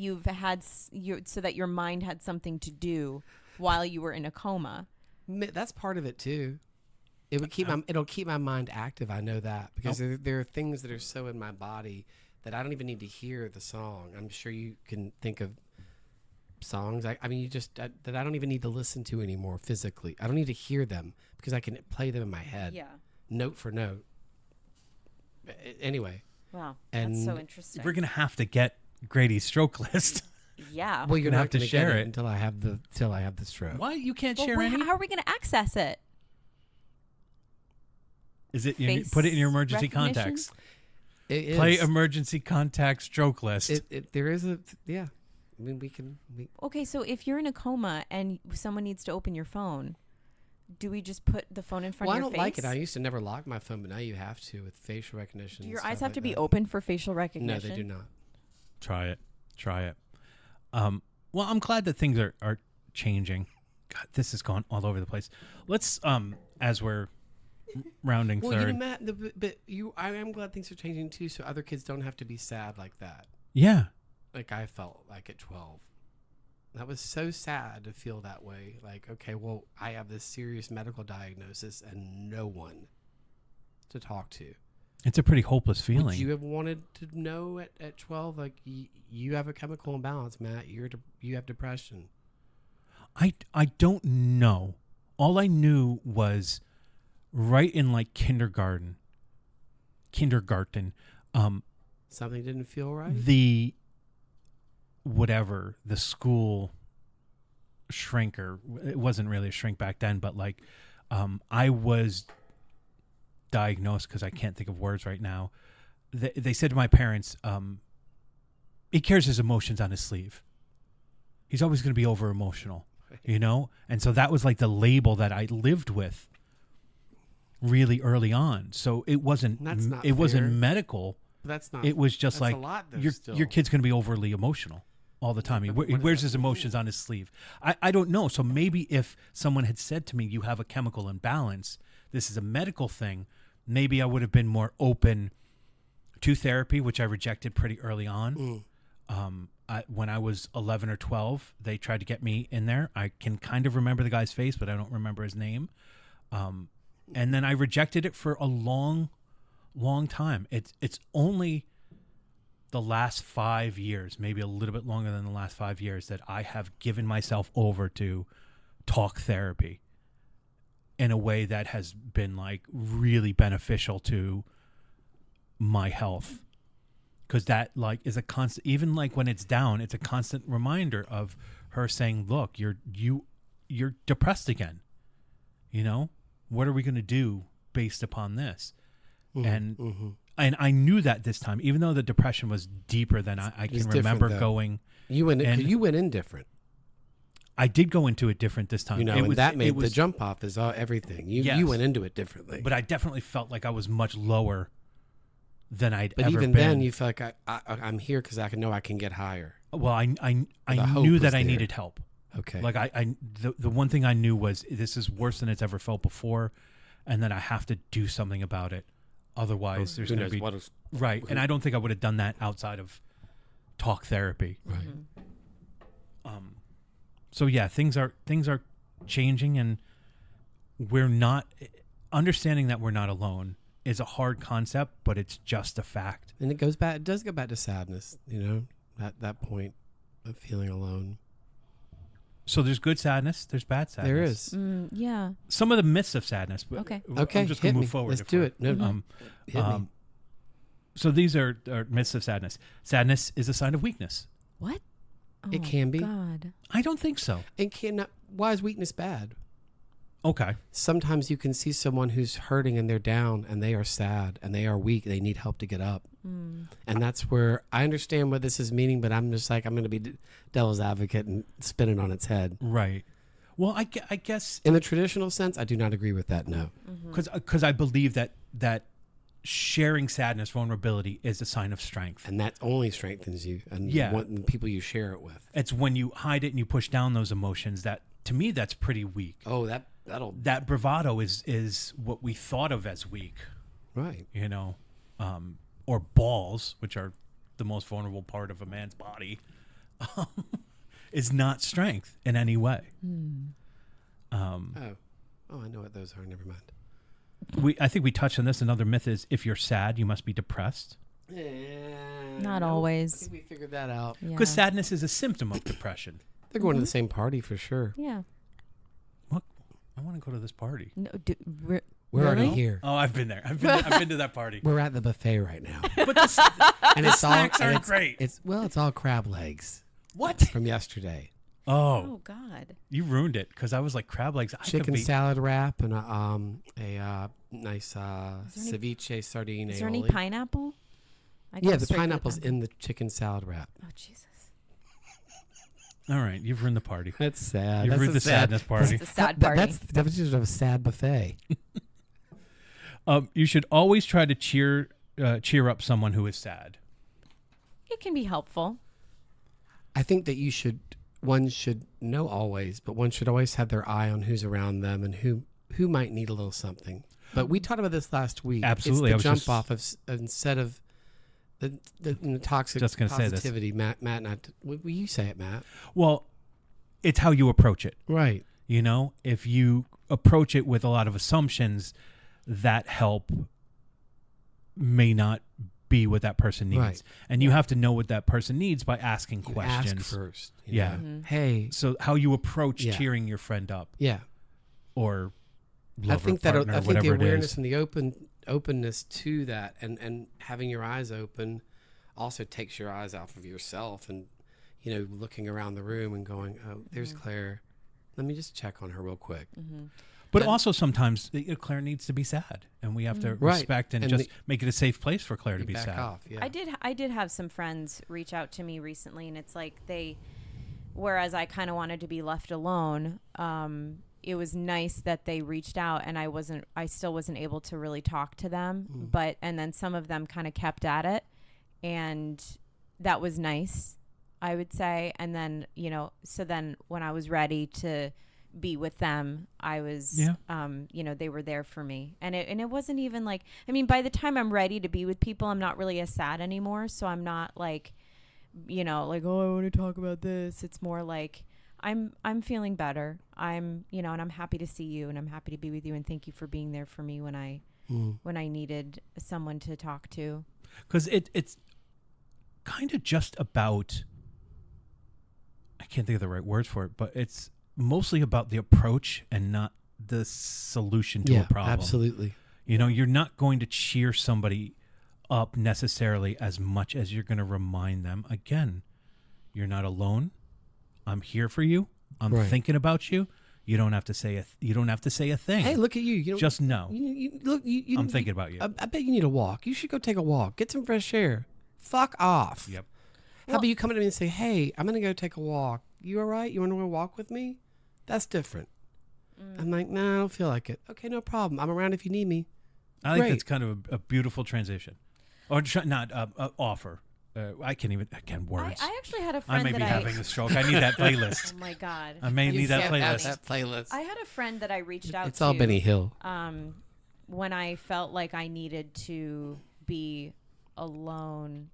so that your mind had something to do while you were in a coma. That's part of it too. It'll keep my mind active. I know that because there are things that are so in my body that I don't even need to hear the song. I'm sure you can think of songs. I mean, that I don't even need to listen to anymore physically. I don't need to hear them because I can play them in my head, note for note. Anyway. Wow, And that's so interesting. We're gonna have to get Grady's stroke list. Yeah. Well, you're gonna not have to gonna share get it. until I have the stroke. Why you can't Well, share any? how are we going to access it? Is it Face put it in your emergency recognition? contacts? It Play is. emergency contact stroke list. There is a yeah. I mean, we Okay, so if you're in a coma and someone needs to open your phone, do we just put the phone in front Well, I of your don't face? like it. I used to never lock my phone, but now you have to with facial recognition. Do and your stuff eyes have like to be that. open for facial No, recognition? they do not. Try it. Well, I'm glad that things are changing. God, this has gone all over the place. Let's as we're rounding Well, third. you know, Matt, but I am glad things are changing too, so other kids don't have to be sad like that. Yeah. Like I felt like at 12. That was so sad to feel that way. Like, okay, well, I have this serious medical diagnosis and no one to talk to. It's a pretty hopeless feeling. Would you have wanted to know at 12, like, you have a chemical imbalance, Matt. You have depression. I don't know. All I knew was right in like kindergarten, Something didn't feel right? the school shrinker, it wasn't really a shrink back then, but like I was diagnosed, because I can't think of words right now. They said to my parents, he carries his emotions on his sleeve. He's always going to be over emotional, you know? And so that was like the label that I lived with really early on. So it wasn't That's not wasn't fair. medical. That's not. It was just that's like a lot, though, your still. kid's going to be overly emotional all the time. He What does wears that his emotions on his sleeve. I don't know. So maybe if someone had said to me, you have a chemical imbalance, this is a medical thing, maybe I would have been more open to therapy, which I rejected pretty early on. When I was 11 or 12, they tried to get me in there. I can kind of remember the guy's face, but I don't remember his name. And then I rejected it for a long, long time. It's only the last 5 years, maybe a little bit longer than the last 5 years, that I have given myself over to talk therapy in a way that has been like really beneficial to my health. Because that like is a constant, even like when it's down, it's a constant reminder of her saying, look, you're depressed again. You know, what are we going to do based upon this? And I knew that this time, even though the depression was deeper than I can remember though. going. You went in different. I did go into it different this time. You know, it and was, that it made was, the jump off is everything. Yes. You went into it differently. but I definitely felt like I was much lower than I'd But ever even been. then, you felt like I'm here because I know I can get higher. Well, I hope knew was that I there. needed help. Okay. Like the one thing I knew was this is worse than it's ever felt before, and that I have to do something about it. Otherwise, there's who going knows to be what is right. And I don't think I would have done that outside of talk therapy. right. So yeah, things are changing, and we're not understanding that we're not alone is a hard concept, but it's just a fact. And it goes back. It does go back to sadness. You know, that point of feeling alone. So there's good sadness, there's bad sadness. There is. Yeah. Some of the myths of sadness. But Okay. Okay. I'm just hit gonna me. move forward. Let's if do we're- it. No, hit me. So these are myths of sadness. Sadness is a sign of weakness. What? It Oh, can be. God. I don't think so. And cannot. Why is weakness bad? Okay. Sometimes you can see someone who's hurting and they're down and they are sad and they are weak. They need help to get up. And that's where I understand what this is meaning, but I'm just like, I'm going to be devil's advocate and spin it on its head. Right. Well, I guess In the traditional sense, I do not agree with that. No. because I believe that sharing sadness, vulnerability is a sign of strength. And that only strengthens you and Yeah. the people you share it with. It's when you hide it and you push down those emotions that, to me, that's pretty weak. Oh, that'll. That bravado is what we thought of as weak, Right. you know, or balls, which are the most vulnerable part of a man's body, is not strength in any way. Oh, I know what those are. Never mind. I think we touched on this. Another myth is if you're sad, you must be depressed. Not I always. think we figured that out. Yeah. Because sadness is a symptom of depression. They're going to the same party for sure. Yeah. What? I want to go to this party. No, We're really? already here. Oh, I've been there. I've been to that party. We're at the buffet right now, But this, and it's all snacks and aren't it's, great. It's all crab legs what? from yesterday. Oh, Oh, God. you ruined it because I was like crab legs. I could Chicken be, salad wrap and a nice there any- ceviche sardine Is there any aioli. pineapple? I Yeah, go the straight for pineapple's in the chicken salad wrap. Oh, Jesus. All right, you've ruined the party. That's sad. You've That's ruined a the sad, sadness party. It's a sad that- party. That's the definition of a sad buffet. You should always try to cheer up someone who is sad. It can be helpful. I think that one should know always, but one should always have their eye on who's around them and who might need a little something. But we talked about this last week. Absolutely. I It's the was jump off of instead of the toxic Just gonna say this. positivity. Matt, will you say it, Matt? Well, it's how you approach it. Right. You know, if you approach it with a lot of assumptions, that help may not be what that person needs. Right. And you have to know what that person needs by asking You questions. ask first. you Yeah. know. Hey. So how you approach Yeah. cheering your friend up Yeah. or I lover, think that partner, I think whatever the it awareness is. and the openness to that and having your eyes open also takes your eyes off of yourself and looking around the room and going, oh, there's Claire. Let me just check on her real quick. But That- also sometimes Claire needs to be sad, and we have to Right. respect and, And just make it a safe place for Claire to be Back sad. off. Yeah. I did have some friends reach out to me recently, and it's like whereas I kind of wanted to be left alone, it was nice that they reached out, and I still wasn't able to really talk to them, and then some of them kind of kept at it, and that was nice, I would say. And then, so then when I was ready to be with them, I was, they were there for me. And it wasn't even like, I mean, by the time I'm ready to be with people, I'm not really as sad anymore. So I'm not like, like, oh, I want to talk about this. It's more like, I'm feeling better. And I'm happy to see you, and I'm happy to be with you. And thank you for being there for me when I when I needed someone to talk to. Because it's kind of just about, I can't think of the right words for it, but it's mostly about the approach and not the solution to a problem. Absolutely. You know, you're not going to cheer somebody up necessarily as much as you're going to remind them, again, you're not alone. I'm here for you. I'm Right. thinking about you. You don't have to say a thing. Hey, look at you. You don't, Just know. you I'm thinking about you. I bet you need a walk. You should go take a walk. Get some fresh air. Fuck off. Yep. How about you come to me and say, hey, I'm going to go take a walk. You all right? You want to go walk with me? That's different. I'm like, no, I don't feel like it. Okay, no problem. I'm around if you need me. I think Great. that's kind of a beautiful transition. Or not offer. I can't words. I actually had a I friend may that be having a stroke. I need that playlist. Oh my God. I may need that can't have playlist. that playlist. I had a friend that I reached out It's to. all Benny Hill. When I felt like I needed to be alone.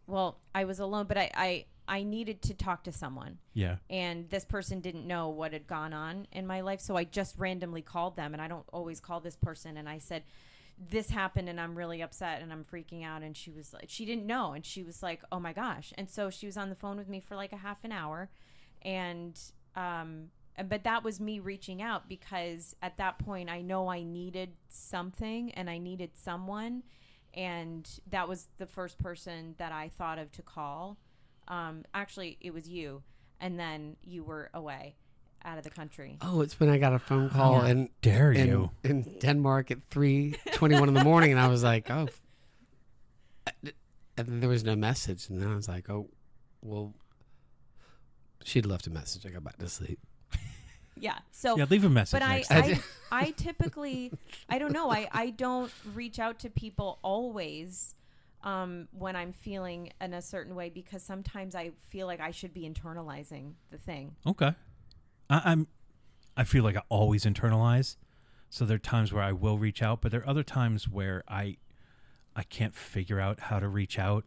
Well, I was alone, but I needed to talk to someone. Yeah. And this person didn't know what had gone on in my life. So I just randomly called them, and I don't always call this person. And I said, this happened and I'm really upset and I'm freaking out. And she was like, she didn't know. And she was like, oh my gosh. And so she was on the phone with me for like a half an hour. And, but that was me reaching out, because at that point I know I needed something and I needed someone. And that was the first person that I thought of to call. Actually, it was you. And then you were away out of the country. Oh, it's when I got a phone call How dare you? in Denmark at 3:21 in the morning, and I was like, oh. And then there was no message, and then I was like, oh, well, she'd left a message. I got back to sleep. Yeah. So Yeah, leave a message But next time. I typically, I don't know. I don't reach out to people always when I'm feeling in a certain way, because sometimes I feel like I should be internalizing the thing. Okay. I feel like I always internalize. So there are times where I will reach out, but there are other times where I can't figure out how to reach out.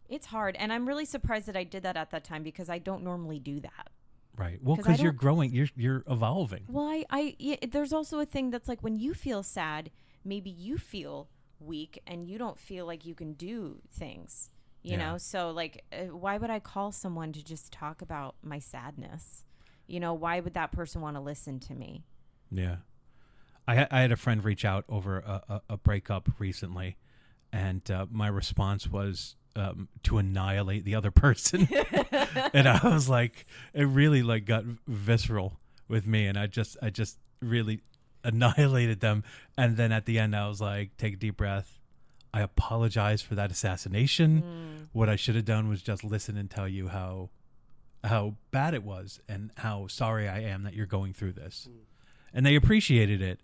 It's hard. And I'm really surprised that I did that at that time, because I don't normally do that. Right. Well, 'Cause I because you're don't- growing, you're evolving. Well, there's also a thing that's like, when you feel sad, maybe you feel weak and you don't feel like you can do things, you Yeah. know? So like, why would I call someone to just talk about my sadness? You know, why would that person want to listen to me? Yeah. I had a friend reach out over a breakup recently, and my response was to annihilate the other person. And I was like, it really like got visceral with me, and I just really annihilated them. And then at the end I was like, take a deep breath. I apologize for that assassination. What I should have done was just listen and tell you how bad it was and how sorry I am that you're going through this. And they appreciated it.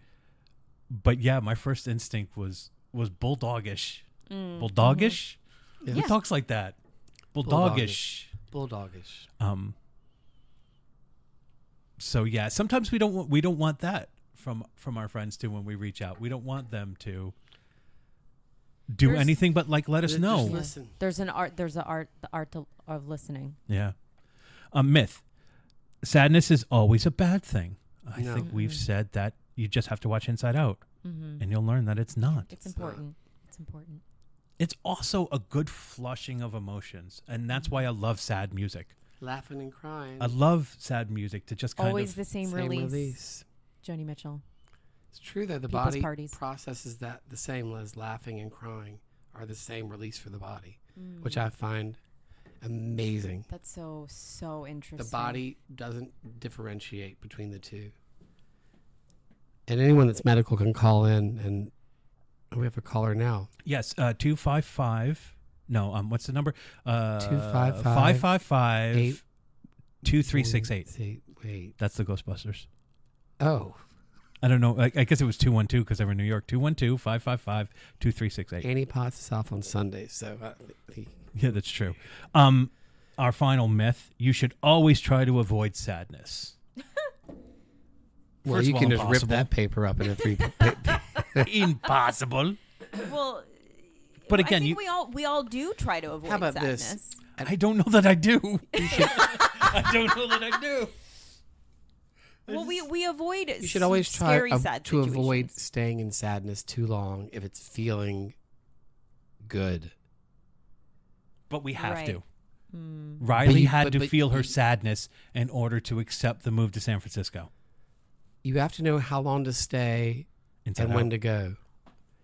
But yeah, my first instinct was bulldogish. Bulldogish? Yeah. Who talks like that? Bulldogish. Bulldogish. So yeah, sometimes we don't want that from our friends too when we reach out. We don't want them to do There's- anything but like let us Just know. listen. There's the art of listening. Yeah. Myth. Sadness is always a bad thing. I No. think we've said that you just have to watch Inside Out, and you'll learn that it's not. It's important. It's important. It's also a good flushing of emotions, and that's why I love sad music. Laughing and crying. I love sad music to just kind Always of the same release. Joni Mitchell. It's true though, the People's body parties. processes that the same as laughing and crying are the same release for the body, which I find amazing. That's so interesting. The body doesn't differentiate between the two. And anyone that's medical can call in, and we have a caller now. yes, 255. No, what's the number? 255 555 2368. Wait. That's the Ghostbusters. Oh, I don't know. I guess it was 212 because they were in New York. 212 555 2368. Annie Potts is off on Sundays, so Yeah, that's true. Our final myth: you should always try to avoid sadness. well, First you of can all, just rip impossible. that paper up into three. Impossible. Well, But again, I think we all do try to avoid How about sadness. this? I don't know that I do. I don't know that I do. Well, we avoid. You should always try scary, sad to avoid situations. staying in sadness too long if it's feeling good. But we have Right. to. Mm. Riley you- had but- to but feel her you- sadness in order to accept the move to San Francisco. You have to know how long to stay Inside and Out. when to go.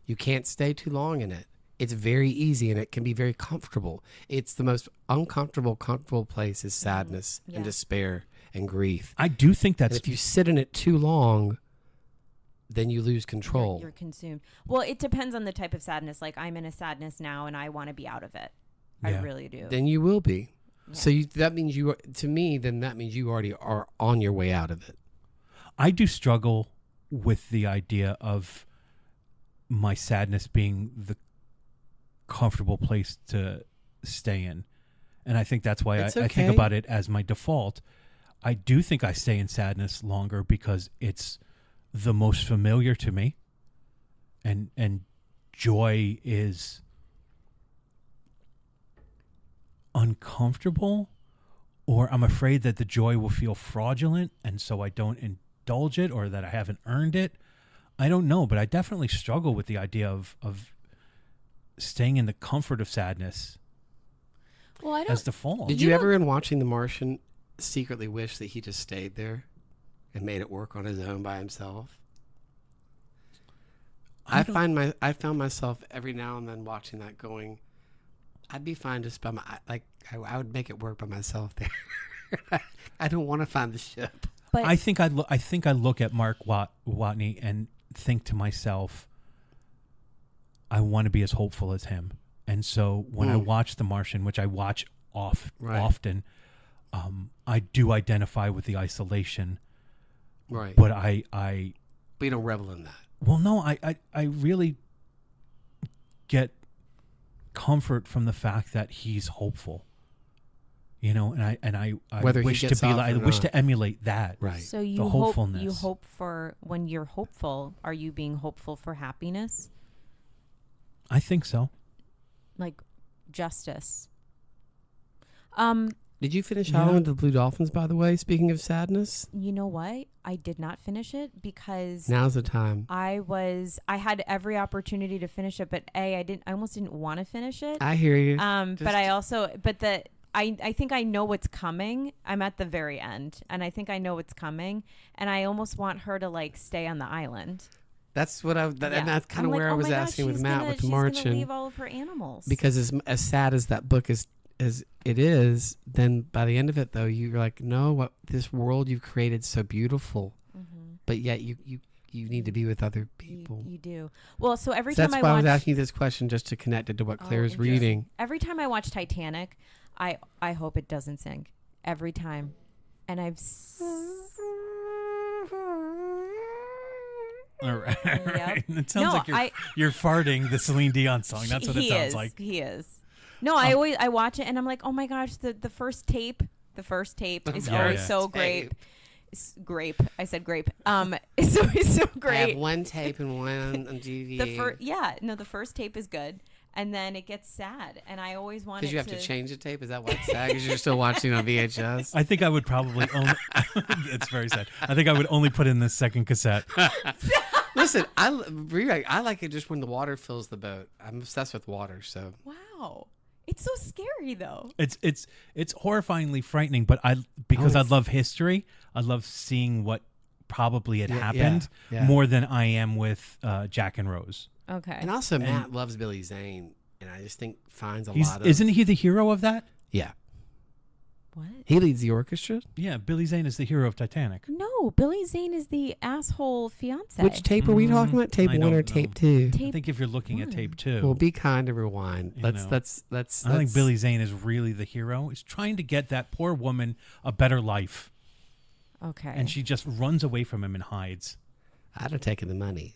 You can't stay too long in it. It's very easy and it can be very comfortable. It's the most uncomfortable, comfortable place is sadness Yeah. and despair and grief. I do think And that's if you sit in it too long, then you lose control. You're consumed. Well, it depends on the type of sadness. Like I'm in a sadness now, and I want to be out of it. I Yeah. really do. Then you will be. Yeah. So that means you. To me, then that means you already are on your way out of it. I do struggle with the idea of my sadness being the comfortable place to stay in. And I think that's why I It's think okay. about it as my default. I do think I stay in sadness longer because it's the most familiar to me. And joy is uncomfortable, or I'm afraid that the joy will feel fraudulent and so I don't indulge it, or that I haven't earned it. I don't know, but I definitely struggle with the idea of staying in the comfort of sadness well, I don't. as default. Did You you don't- ever, in watching The Martian, secretly wish that he just stayed there and made it work on his own by himself? I found myself every now and then watching that, going, I'd be fine just by I would make it work by myself there. I don't want to find the ship. But I think I look at Mark Watney and think to myself, I want to be as hopeful as him. And so when I watch The Martian, which I watch Right. often, I do identify with the isolation. Right. But I But you don't revel in that. well, no, I really get comfort from the fact that he's hopeful. You know, and I Whether he wish to gets be off like, I or wish not. to emulate that. Right. so you the hope. hopefulness. You hope for when you're hopeful. Are you being hopeful for happiness, I think so. like justice? Did you finish Yeah. Island of the Blue Dolphins, by the way, speaking of sadness? You know what? I did not finish it because Now's the time. I had every opportunity to finish it, but I almost didn't want to finish it. I hear you. But I also, I think I know what's coming. I'm at the very end, and I think I know what's coming, and I almost want her to like stay on the island. That's what and that's kind of I'm where like, I oh was my gosh, asking with she's Matt gonna- with The she's gonna Martian. leave all of her animals Because as sad as that book is as it is, then by the end of it though, you're like, no, what this world you've created is so beautiful, but yet you need to be with other people. You do. Well, so every So time that's I why I watch, was asking you this question just to connect it to what Oh, Claire's interesting. reading. every time I watch Titanic, I hope it doesn't sink. Every time, and All right. Yep. It sounds No, like you're farting the Celine Dion song. That's what it sounds like. He is. No, I watch it and I'm like, oh my gosh, the first tape is Yeah, always yeah. so great. Grape. I said grape. It's always so I have great. one tape and one on DVD. The first tape is good, and then it gets sad, and I always want Because it you have to change the tape. Is that why it's sad? Because you're still watching on VHS. I think I would probably only. It's very sad. I think I would only put in the second cassette. Listen, I like it just when the water fills the boat. I'm obsessed with water, so Wow, it's so scary though. It's horrifyingly frightening, but because I it's- love history, I love seeing what probably had Yeah, happened yeah. more than I am with Jack and Rose. Okay. and also Matt loves Billy Zane, and I just think finds a He's lot of isn't he the hero of that? yeah. What? He leads the orchestra. Yeah, Billy Zane is the hero of Titanic. No, Billy Zane is the asshole fiance. Which tape are we talking about? Tape I 1 or don't tape know. 2? I think if you're looking at tape 2, Well, be kind to rewind. You Let's know. let's. I think Billy Zane is really the hero. He's trying to get that poor woman a better life, Okay. and she just runs away from him and hides. I'd have taken the money.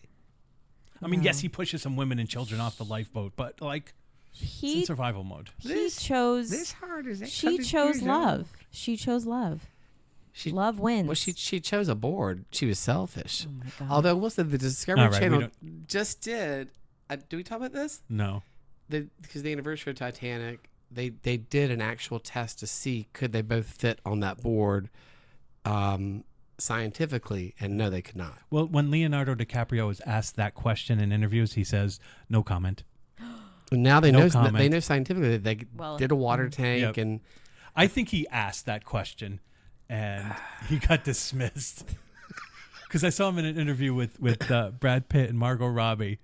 I mean, yes, he pushes some women and children off the lifeboat, but like it's in he survival mode. chose. hard is She chose love. She chose love. She Love wins. Well, she chose a board. She was selfish. Oh my god. Although we'll say the Discovery All right, we Channel just did. Do we talk about this? No. Because the anniversary of Titanic, they did an actual test to see could they both fit on that board. scientifically, and no, they could not. Well, when Leonardo DiCaprio is asked that question in interviews, he says, no comment. Now they No know comment. they know scientifically that they did a water tank Yep. and I think he asked that question and he got dismissed. Because I saw him in an interview with Brad Pitt and Margot Robbie.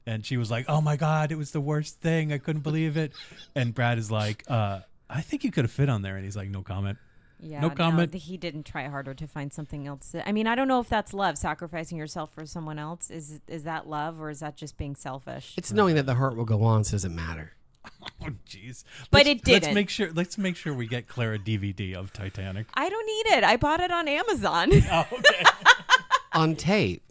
And she was like, oh, my God, it was the worst thing. I couldn't believe it. And Brad is like, I think you could have fit on there. And he's like, no comment. Yeah, No comment. he didn't try harder to find something else. I mean, I don't know if that's love, sacrificing yourself for someone else. Is that love, or is that just being selfish? it's knowing that the heart will go on, so it doesn't matter. Oh, jeez. But it didn't. Let's make sure we get Claire a DVD of Titanic. I don't need it. I bought it on Amazon Oh, okay. On tape.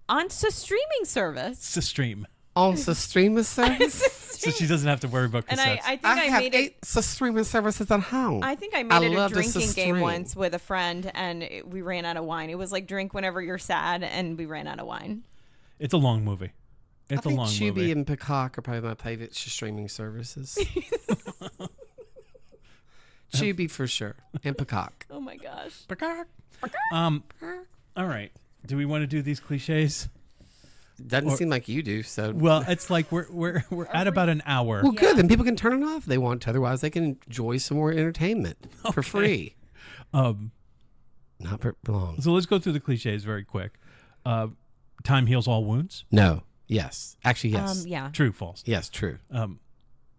on a streaming service. It's a stream. On the streaming service. So she doesn't have to worry about cassettes. And I think I I have made it. 8 streaming services at home. I think I I made it a love to drinking game stream. once with a friend, and we ran out of wine. It was like drink whenever you're sad, and we ran out of wine. It's a long movie. I It's a think long Tubi movie. and Peacock are probably my favorite streaming services. Tubi for sure, and Peacock. Oh my gosh. All right. Do we want to do these cliches? Doesn't seem like you do. So Well, it's like we're at about an hour. well, good. Then people can turn it off if they want to. Otherwise, they can enjoy some more entertainment for free. Not for long. So let's go through the cliches very quick. Time heals all wounds. No. Yes. Actually, yes. Yeah. True, false. Yes. True.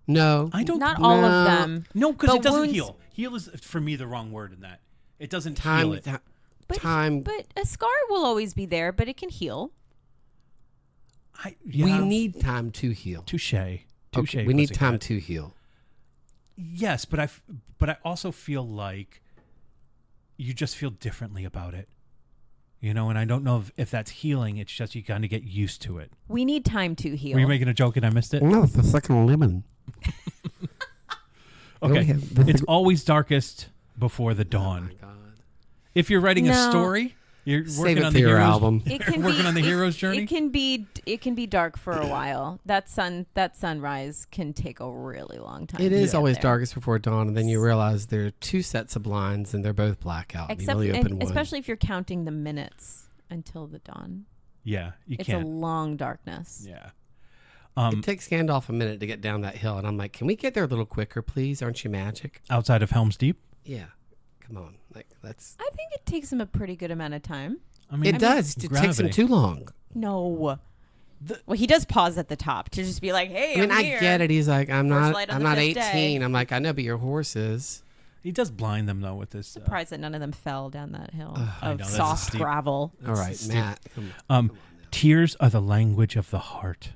No. I don't. Not all of them. No, because But it doesn't wounds- heal. Heal is for me the wrong word in that. It doesn't heal Time. it. Time. But a scar will always be there, but it can heal. We need time to heal. touche. Okay, we need time pussycat. to heal. Yes, but I also feel like you just feel differently about it. You know, and I don't know if that's healing. It's just you kind of get used to it. We need time to heal. Were you making a joke and I missed it? No, it's the second lemon. Okay. ahead. This It's is- always darkest before the dawn. Oh my God. If you're writing a No. story, you're Save working it on for the your hero's album. It can working be, on the hero's journey. It can be dark for a while. That sunrise can take a really long time. It to is get always there. darkest before dawn, and then you realize there are 2 sets of blinds, and they're both blackout. and you Except, only open and one. especially if you're counting the minutes until the dawn. Yeah, you It's can't. a long darkness. Yeah. It takes Gandalf a minute to get down that hill, and I'm like, can we get there a little quicker, please? Aren't you magic? Outside of Helm's Deep. Yeah. Come on. Like, let's. I think it takes him a pretty good amount of time. I mean, It does. It takes him gravity. too long. No. Well, he does pause at the top to just be like, "Hey, I mean, I'm I here." get it. He's like, I'm First not. light on I'm the not fifth 18. day. I'm like, I know, but your horse is. He does blind them though with this. Surprised that none of them fell down that hill I of know, that's soft steep. gravel. All right, steep. Matt. Come on. Tears are the language of the heart.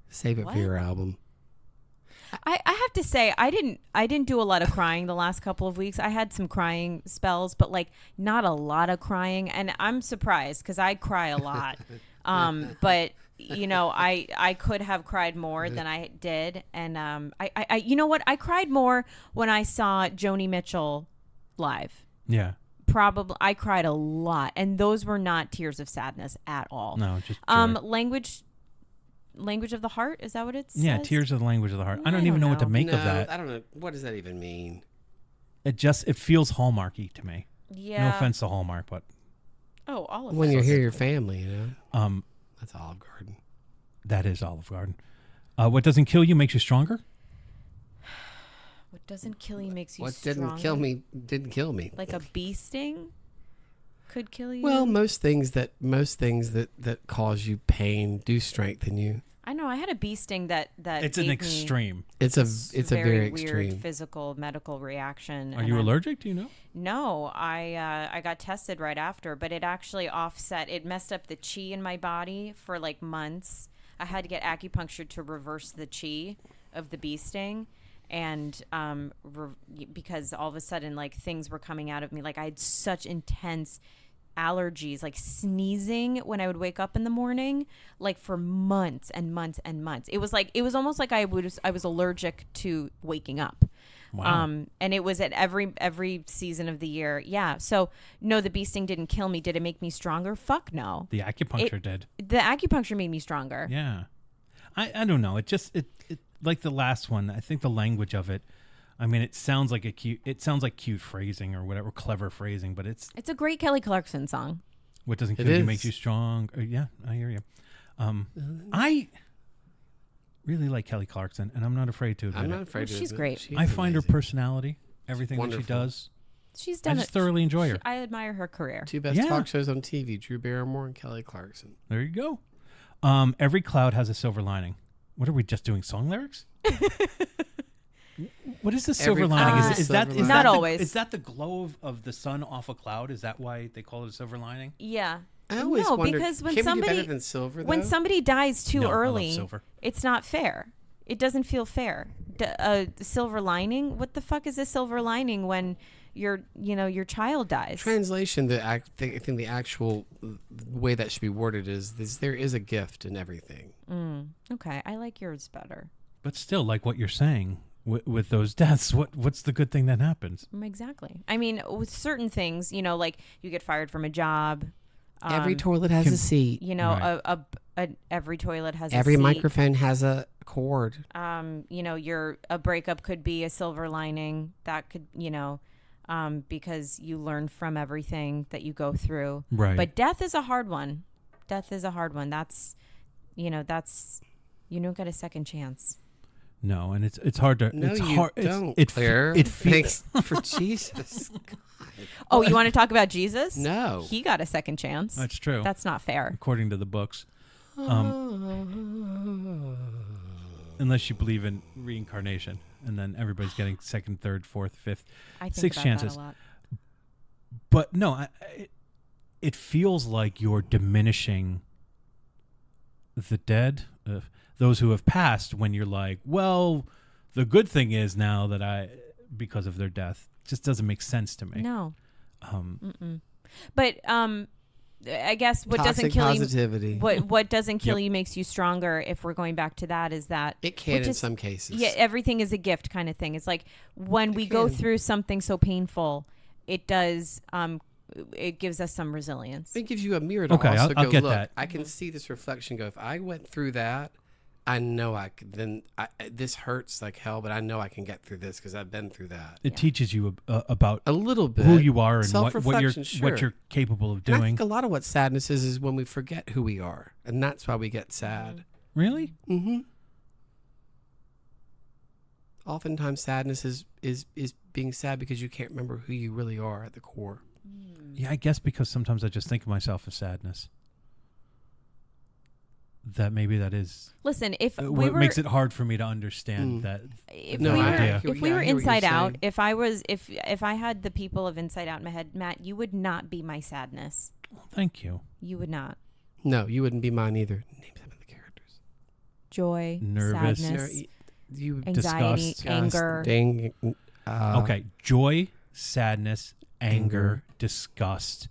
Save it What? for your album. I have to say I didn't do a lot of crying the last couple of weeks. I had some crying spells, but like not a lot of crying, and I'm surprised because I cry a lot. But you know, I could have cried more than I did, and I you know what? I cried more when I saw Joni Mitchell live. Yeah. Probably I cried a lot, and those were not tears of sadness at all. No, just joy. Language of the heart, is that what it says? Yeah, tears are the language of the heart. I I don't even don't know what to know. make No, of that. I don't know. What does that even mean? It feels Hallmarky to me. Yeah. No offense to Hallmark, but Oh, all of When it. you're here, your family, you know. That's Olive Garden. that is Olive Garden. What doesn't kill you makes you stronger. What doesn't kill you makes you What stronger. didn't kill me. Like a bee sting could kill you. Well, most things that cause you pain do strengthen you. I know I had a bee sting that It's gave an me extreme. It's a weird very extreme. physical medical reaction. Are and you I'm- allergic? Do you know? No, I got tested right after, but it actually offset. It messed up the chi in my body for like months. I had to get acupuncture to reverse the chi of the bee sting, and because all of a sudden like things were coming out of me, like I had such intense allergies, like sneezing when I would wake up in the morning, like for months and months and months. It was almost like I was allergic to waking up. Wow. And it was at every season of the year. Yeah. So no, the bee sting didn't kill me. Did it make me stronger? Fuck no. The acupuncture did. The acupuncture made me stronger. Yeah. I don't know. It just it like the last one. I think the language of it. I mean, it sounds like cute phrasing or whatever, clever phrasing, but it's It's a great Kelly Clarkson song. what doesn't It kill you is. makes you strong. Yeah, I hear you. I really like Kelly Clarkson, and I'm not afraid to admit I'm it. not afraid Oh, of she's it. great. She's I find her amazing. personality, everything that she wonderful. does. She's I done just it. thoroughly enjoy her. I admire her career. Two best Yeah. talk shows on TV: Drew Barrymore and Kelly Clarkson. There you go. Every cloud has a silver lining. What are we just doing? Song lyrics? What is the silver Every lining? cloud Is has a that silver is lining. that Not the- always. Is that the glow of the sun off a cloud? Is that why they call it a silver lining? Yeah. I always No, wondered, because when can we do somebody better than silver, when though? somebody dies too No, I love early, silver. it's not fair. It doesn't feel fair. The silver lining? What the fuck is a silver lining when your child dies? Translation, I think the actual way that should be worded is there is a gift in everything. Okay, I like yours better. But still, like what you're saying with those deaths, what's the good thing that happens? Exactly. I mean, with certain things, like you get fired from a job. Every toilet has a seat. Right. Every toilet has Every a seat. microphone has a cord. A breakup could be a silver lining. That could, because you learn from everything that you go through. Right. But death is a hard one. That's, you don't get a second chance. No, and it's hard to. No, it's you hard. don't, Claire. It feels for Jesus. Oh, you want to talk about Jesus? No. He got a second chance. That's true. That's not fair. according to the books. Unless you believe in reincarnation, and then everybody's getting second, third, fourth, fifth, I think six about chances. that a lot. But no, it feels like you're diminishing the dead, those who have passed, when you're like, well, the good thing is now that because of their death, it just doesn't make sense to me. No. But I guess what Toxic doesn't kill positivity. you, what doesn't kill Yep. you makes you stronger. If we're going back to that, is that It can which in is- some cases. Yeah, everything is a gift kind of thing. It's like when we go can. through something so painful, it does. It gives us some resilience. It gives you a mirror to Okay, also I'll go, get look, that. I can see this reflection go, if I went through that, I know I could, then this hurts like hell, but I know I can get through this because I've been through that. It teaches you about A little bit. who you are and what Self-reflection, what you're capable of And I doing. think a lot of what sadness is when we forget who we are. And that's why we get sad. Really? Mm-hmm. Oftentimes sadness is being sad because you can't remember who you really are at the core. Yeah, I guess because sometimes I just think of myself as sadness. That maybe that is Listen, if we what were makes it hard for me to understand that. if No, we I were, idea. hear- if we yeah, I were hear what you're Inside Out, saying. if I was if I had the people of Inside Out in my head, Matt, you would not be my sadness. Thank you. You would not. No, you wouldn't be mine either. Name some of the characters. Joy, Nervous. sadness, You anxiety, disgust, anger. dang. Okay, joy, sadness, anger, disgust,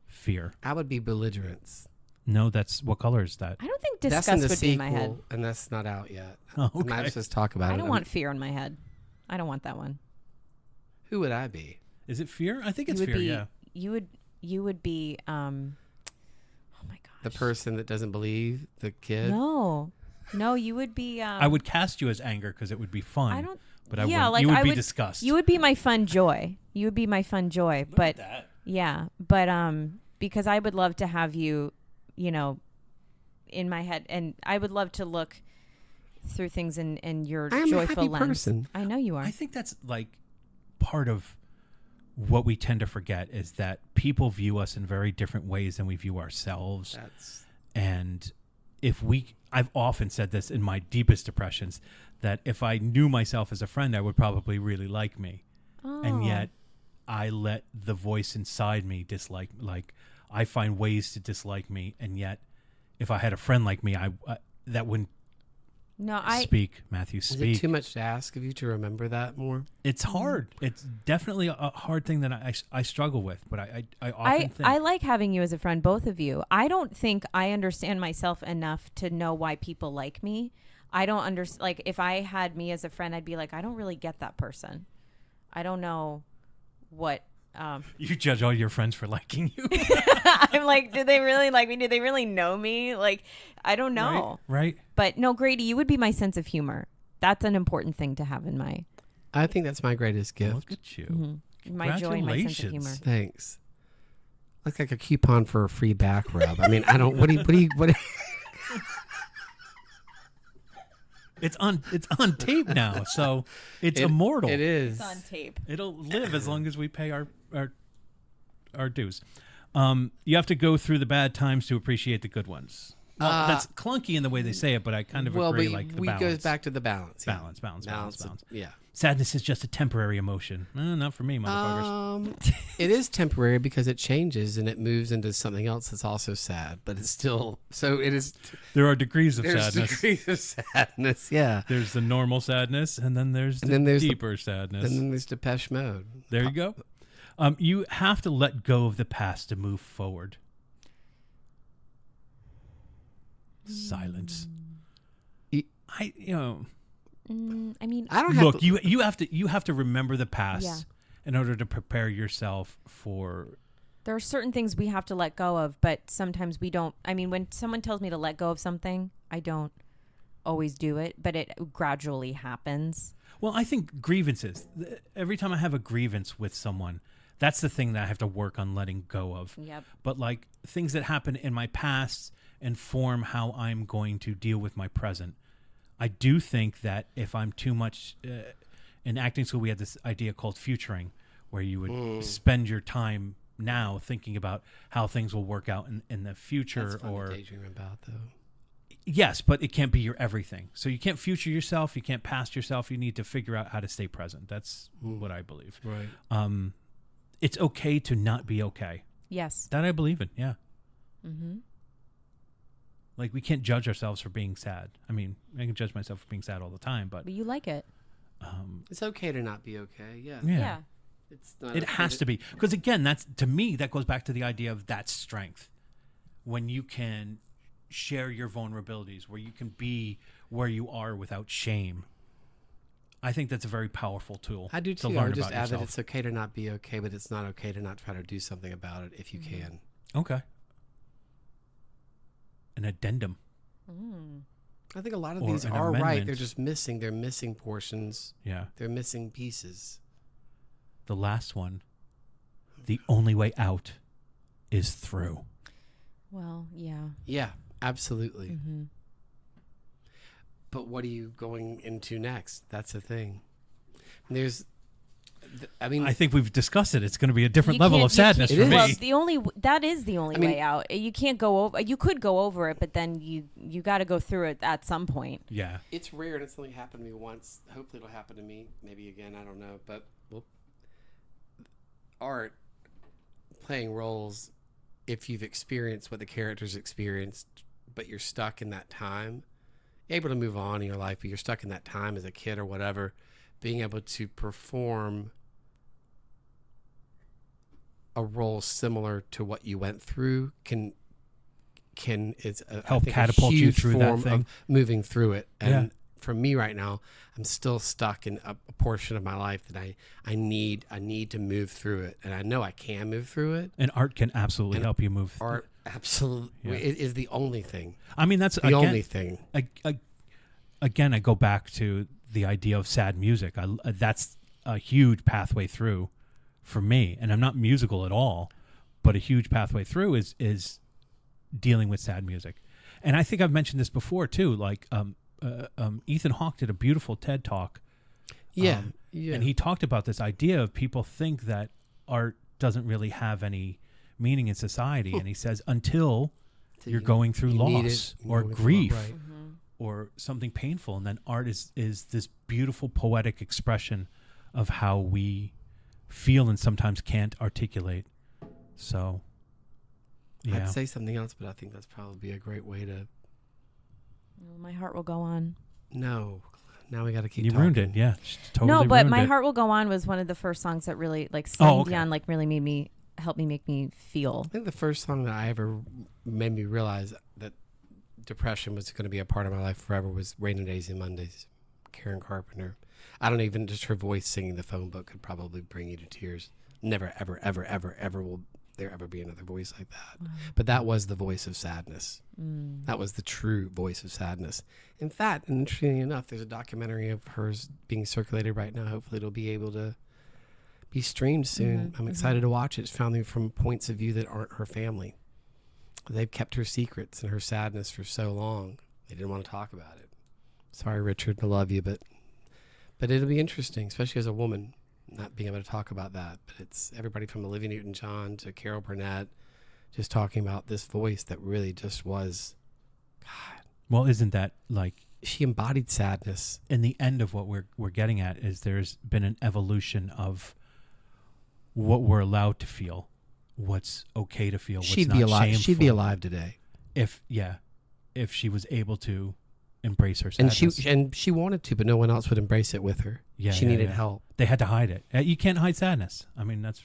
fear. I would be belligerence. No, that's what color is that? I don't think That's in disgust the would be sequel, in my head. and that's not out yet. Oh, I might okay. just talk about it. I don't want fear in my head. I don't want that one. Who would I be? Is it fear? I think it's you would fear. be, Yeah. You would be. Oh my gosh. The person that doesn't believe the kid. No, you would be. I would cast you as anger because it would be fun. I don't. But I yeah, wouldn't. like You would I be would. disgust. You would be my fun joy. You would be my fun joy. But that. yeah, but because I would love to have you, in my head, and I would love to look through things in your I am a joyful happy lens. person. I know you are. I think that's like part of what we tend to forget is that people view us in very different ways than we view ourselves. That's And I've often said this in my deepest depressions, that if I knew myself as a friend, I would probably really like me. And yet I let the voice inside me dislike, like I find ways to dislike me. And yet if I had a friend like me, that wouldn't speak, Matthew, is speak. it too much to ask of you to remember that more? It's hard. It's definitely a hard thing that I struggle with, but I often think. I like having you as a friend, both of you. I don't think I understand myself enough to know why people like me. I don't understand. Like, if I had me as a friend, I'd be like, I don't really get that person. I don't know what. You judge all your friends for liking you. I'm like, do they really like me? Do they really know me? Like, I don't know. Right? But no, Grady, you would be my sense of humor. That's an important thing to have in my I think that's my greatest gift. Look at you. My joy and my sense of humor. Congratulations. Thanks. Looks like a coupon for a free back rub. I mean, I don't. What? It's on tape now, so it's immortal. It is. It's on tape. It'll live as long as we pay our dues. You have to go through the bad times to appreciate the good ones. Well, that's clunky in the way they say it, but I kind of agree. But Like the we balance. goes back to the balance. Yeah. Balance. Yeah. Sadness is just a temporary emotion. Not for me, motherfuckers. It is temporary because it changes and it moves into something else that's also sad, but it's still so. It is. There are degrees of There's sadness. degrees of sadness. Yeah. There's the normal sadness, and then there's the deeper sadness. And then there's Depeche Mode. There you go. You have to let go of the past to move forward. Silence. I mean, I don't have look. to, You have to remember the past Yeah. in order to prepare yourself for. there are certain things we have to let go of, but sometimes we don't. I mean, when someone tells me to let go of something, I don't always do it, but it gradually happens. Well, I think grievances. Every time I have a grievance with someone, that's the thing that I have to work on letting go of. Yep. But like things that happen in my past inform how I'm going to deal with my present. I do think that if I'm too much in acting school, we had this idea called futuring, where you would spend your time now thinking about how things will work out in the future. that's fun or to daydream about, though. yes, but it can't be your everything. So you can't future yourself. You can't past yourself. You need to figure out how to stay present. That's what I believe. Right. It's okay to not be okay. Yes. That I believe in. Yeah. Mm-hmm. Like we can't judge ourselves for being sad. I mean, I can judge myself for being sad all the time, but But you like it. It's okay to not be okay. Yeah. yeah. It's not It okay has to be. Because again, that's to me, that goes back to the idea of that strength. When you can share your vulnerabilities, where you can be where you are without shame. I think that's a very powerful tool. I do to too. learn I would just about add that yourself. it's okay to not be okay, but it's not okay to not try to do something about it if you can. Okay. An addendum. I think a lot of Or these an are right. amendment. They're just missing. They're missing portions. Yeah. They're missing pieces. The last one. The only way out is through. Well, yeah. Yeah, absolutely. Mm-hmm. But what are you going into next? That's the thing. There's, I mean, I think we've discussed it. It's going to be a different You level can't- of you can't- sadness It for is. me. Well, that is the only I mean- way out. You can't go over. You could go over it, but then you got to go through it at some point. Yeah. it's rare and it's only happened to me once. Hopefully it'll happen to me maybe again. I don't know. But art, playing roles, if you've experienced what the characters experienced, but you're stuck in that time, you're able to move on in your life, but you're stuck in that time as a kid or whatever, being able to perform a role similar to what you went through can is a, Help I think, catapult a you huge through that form thing. of moving through it. And Yeah. for me right now, I'm still stuck in a portion of my life that I need to move through it, and I know I can move through it. And art can absolutely And help you move. Art absolutely Yeah. it is the only thing. I mean, that's The again, only thing. Again, I go back to the idea of sad music. That's a huge pathway through for me, and I'm not musical at all, but a huge pathway through is dealing with sad music. And I think I've mentioned this before too. Like Ethan Hawke did a beautiful TED talk. Yeah. And he talked about this idea of people think that art doesn't really have any meaning in society, and he says until you're going through you need loss it, or going through- grief right. or something painful, and then art is this beautiful poetic expression of how we feel and sometimes can't articulate. So yeah, I'd say something else, but I think that's probably a great way to. Well, my heart will go on. No, now we got to keep. you talking. ruined it. Yeah, totally No, but ruined my it. heart will go on was one of the first songs that really like Celine okay. Dion like really helped me make me feel. I think the first song that I ever made me realize that depression was going to be a part of my life forever was Rainy Days and Mondays, Karen Carpenter. I don't even, just her voice singing the phone book could probably bring you to tears. Never, ever, ever, ever, ever will there ever be another voice like that. But that was the voice of sadness. That was the true voice of sadness. In fact, and interestingly enough, there's a documentary of hers being circulated right now. Hopefully it'll be able to be streamed soon. I'm excited to watch it. It's found from points of view that aren't her family. They've kept her secrets and her sadness for so long. They didn't want to talk about it. Sorry, Richard, I love you, but it'll be interesting, especially as a woman, not being able to talk about that. But it's everybody from Olivia Newton-John to Carol Burnett just talking about this voice that really just was, God. Well, isn't that like She embodied sadness. in the end of what we're getting at is there's been an evolution of what we're allowed to feel, what's okay to feel, what's She'd not be alive. shameful. She'd be alive today. if she was able to embrace her sadness. And she wanted to, but no one else would embrace it with her. She needed help. They had to hide it. You can't hide sadness. I mean, that's,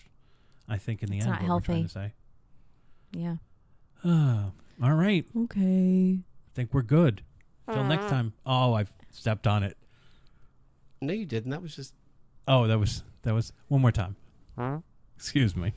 I think, in the end, not what we're trying healthy. to say. Yeah. All right. Okay. I think we're good. Till next time. Oh, I've stepped on it. No, you didn't. That was just... Oh, that was one more time. Excuse me.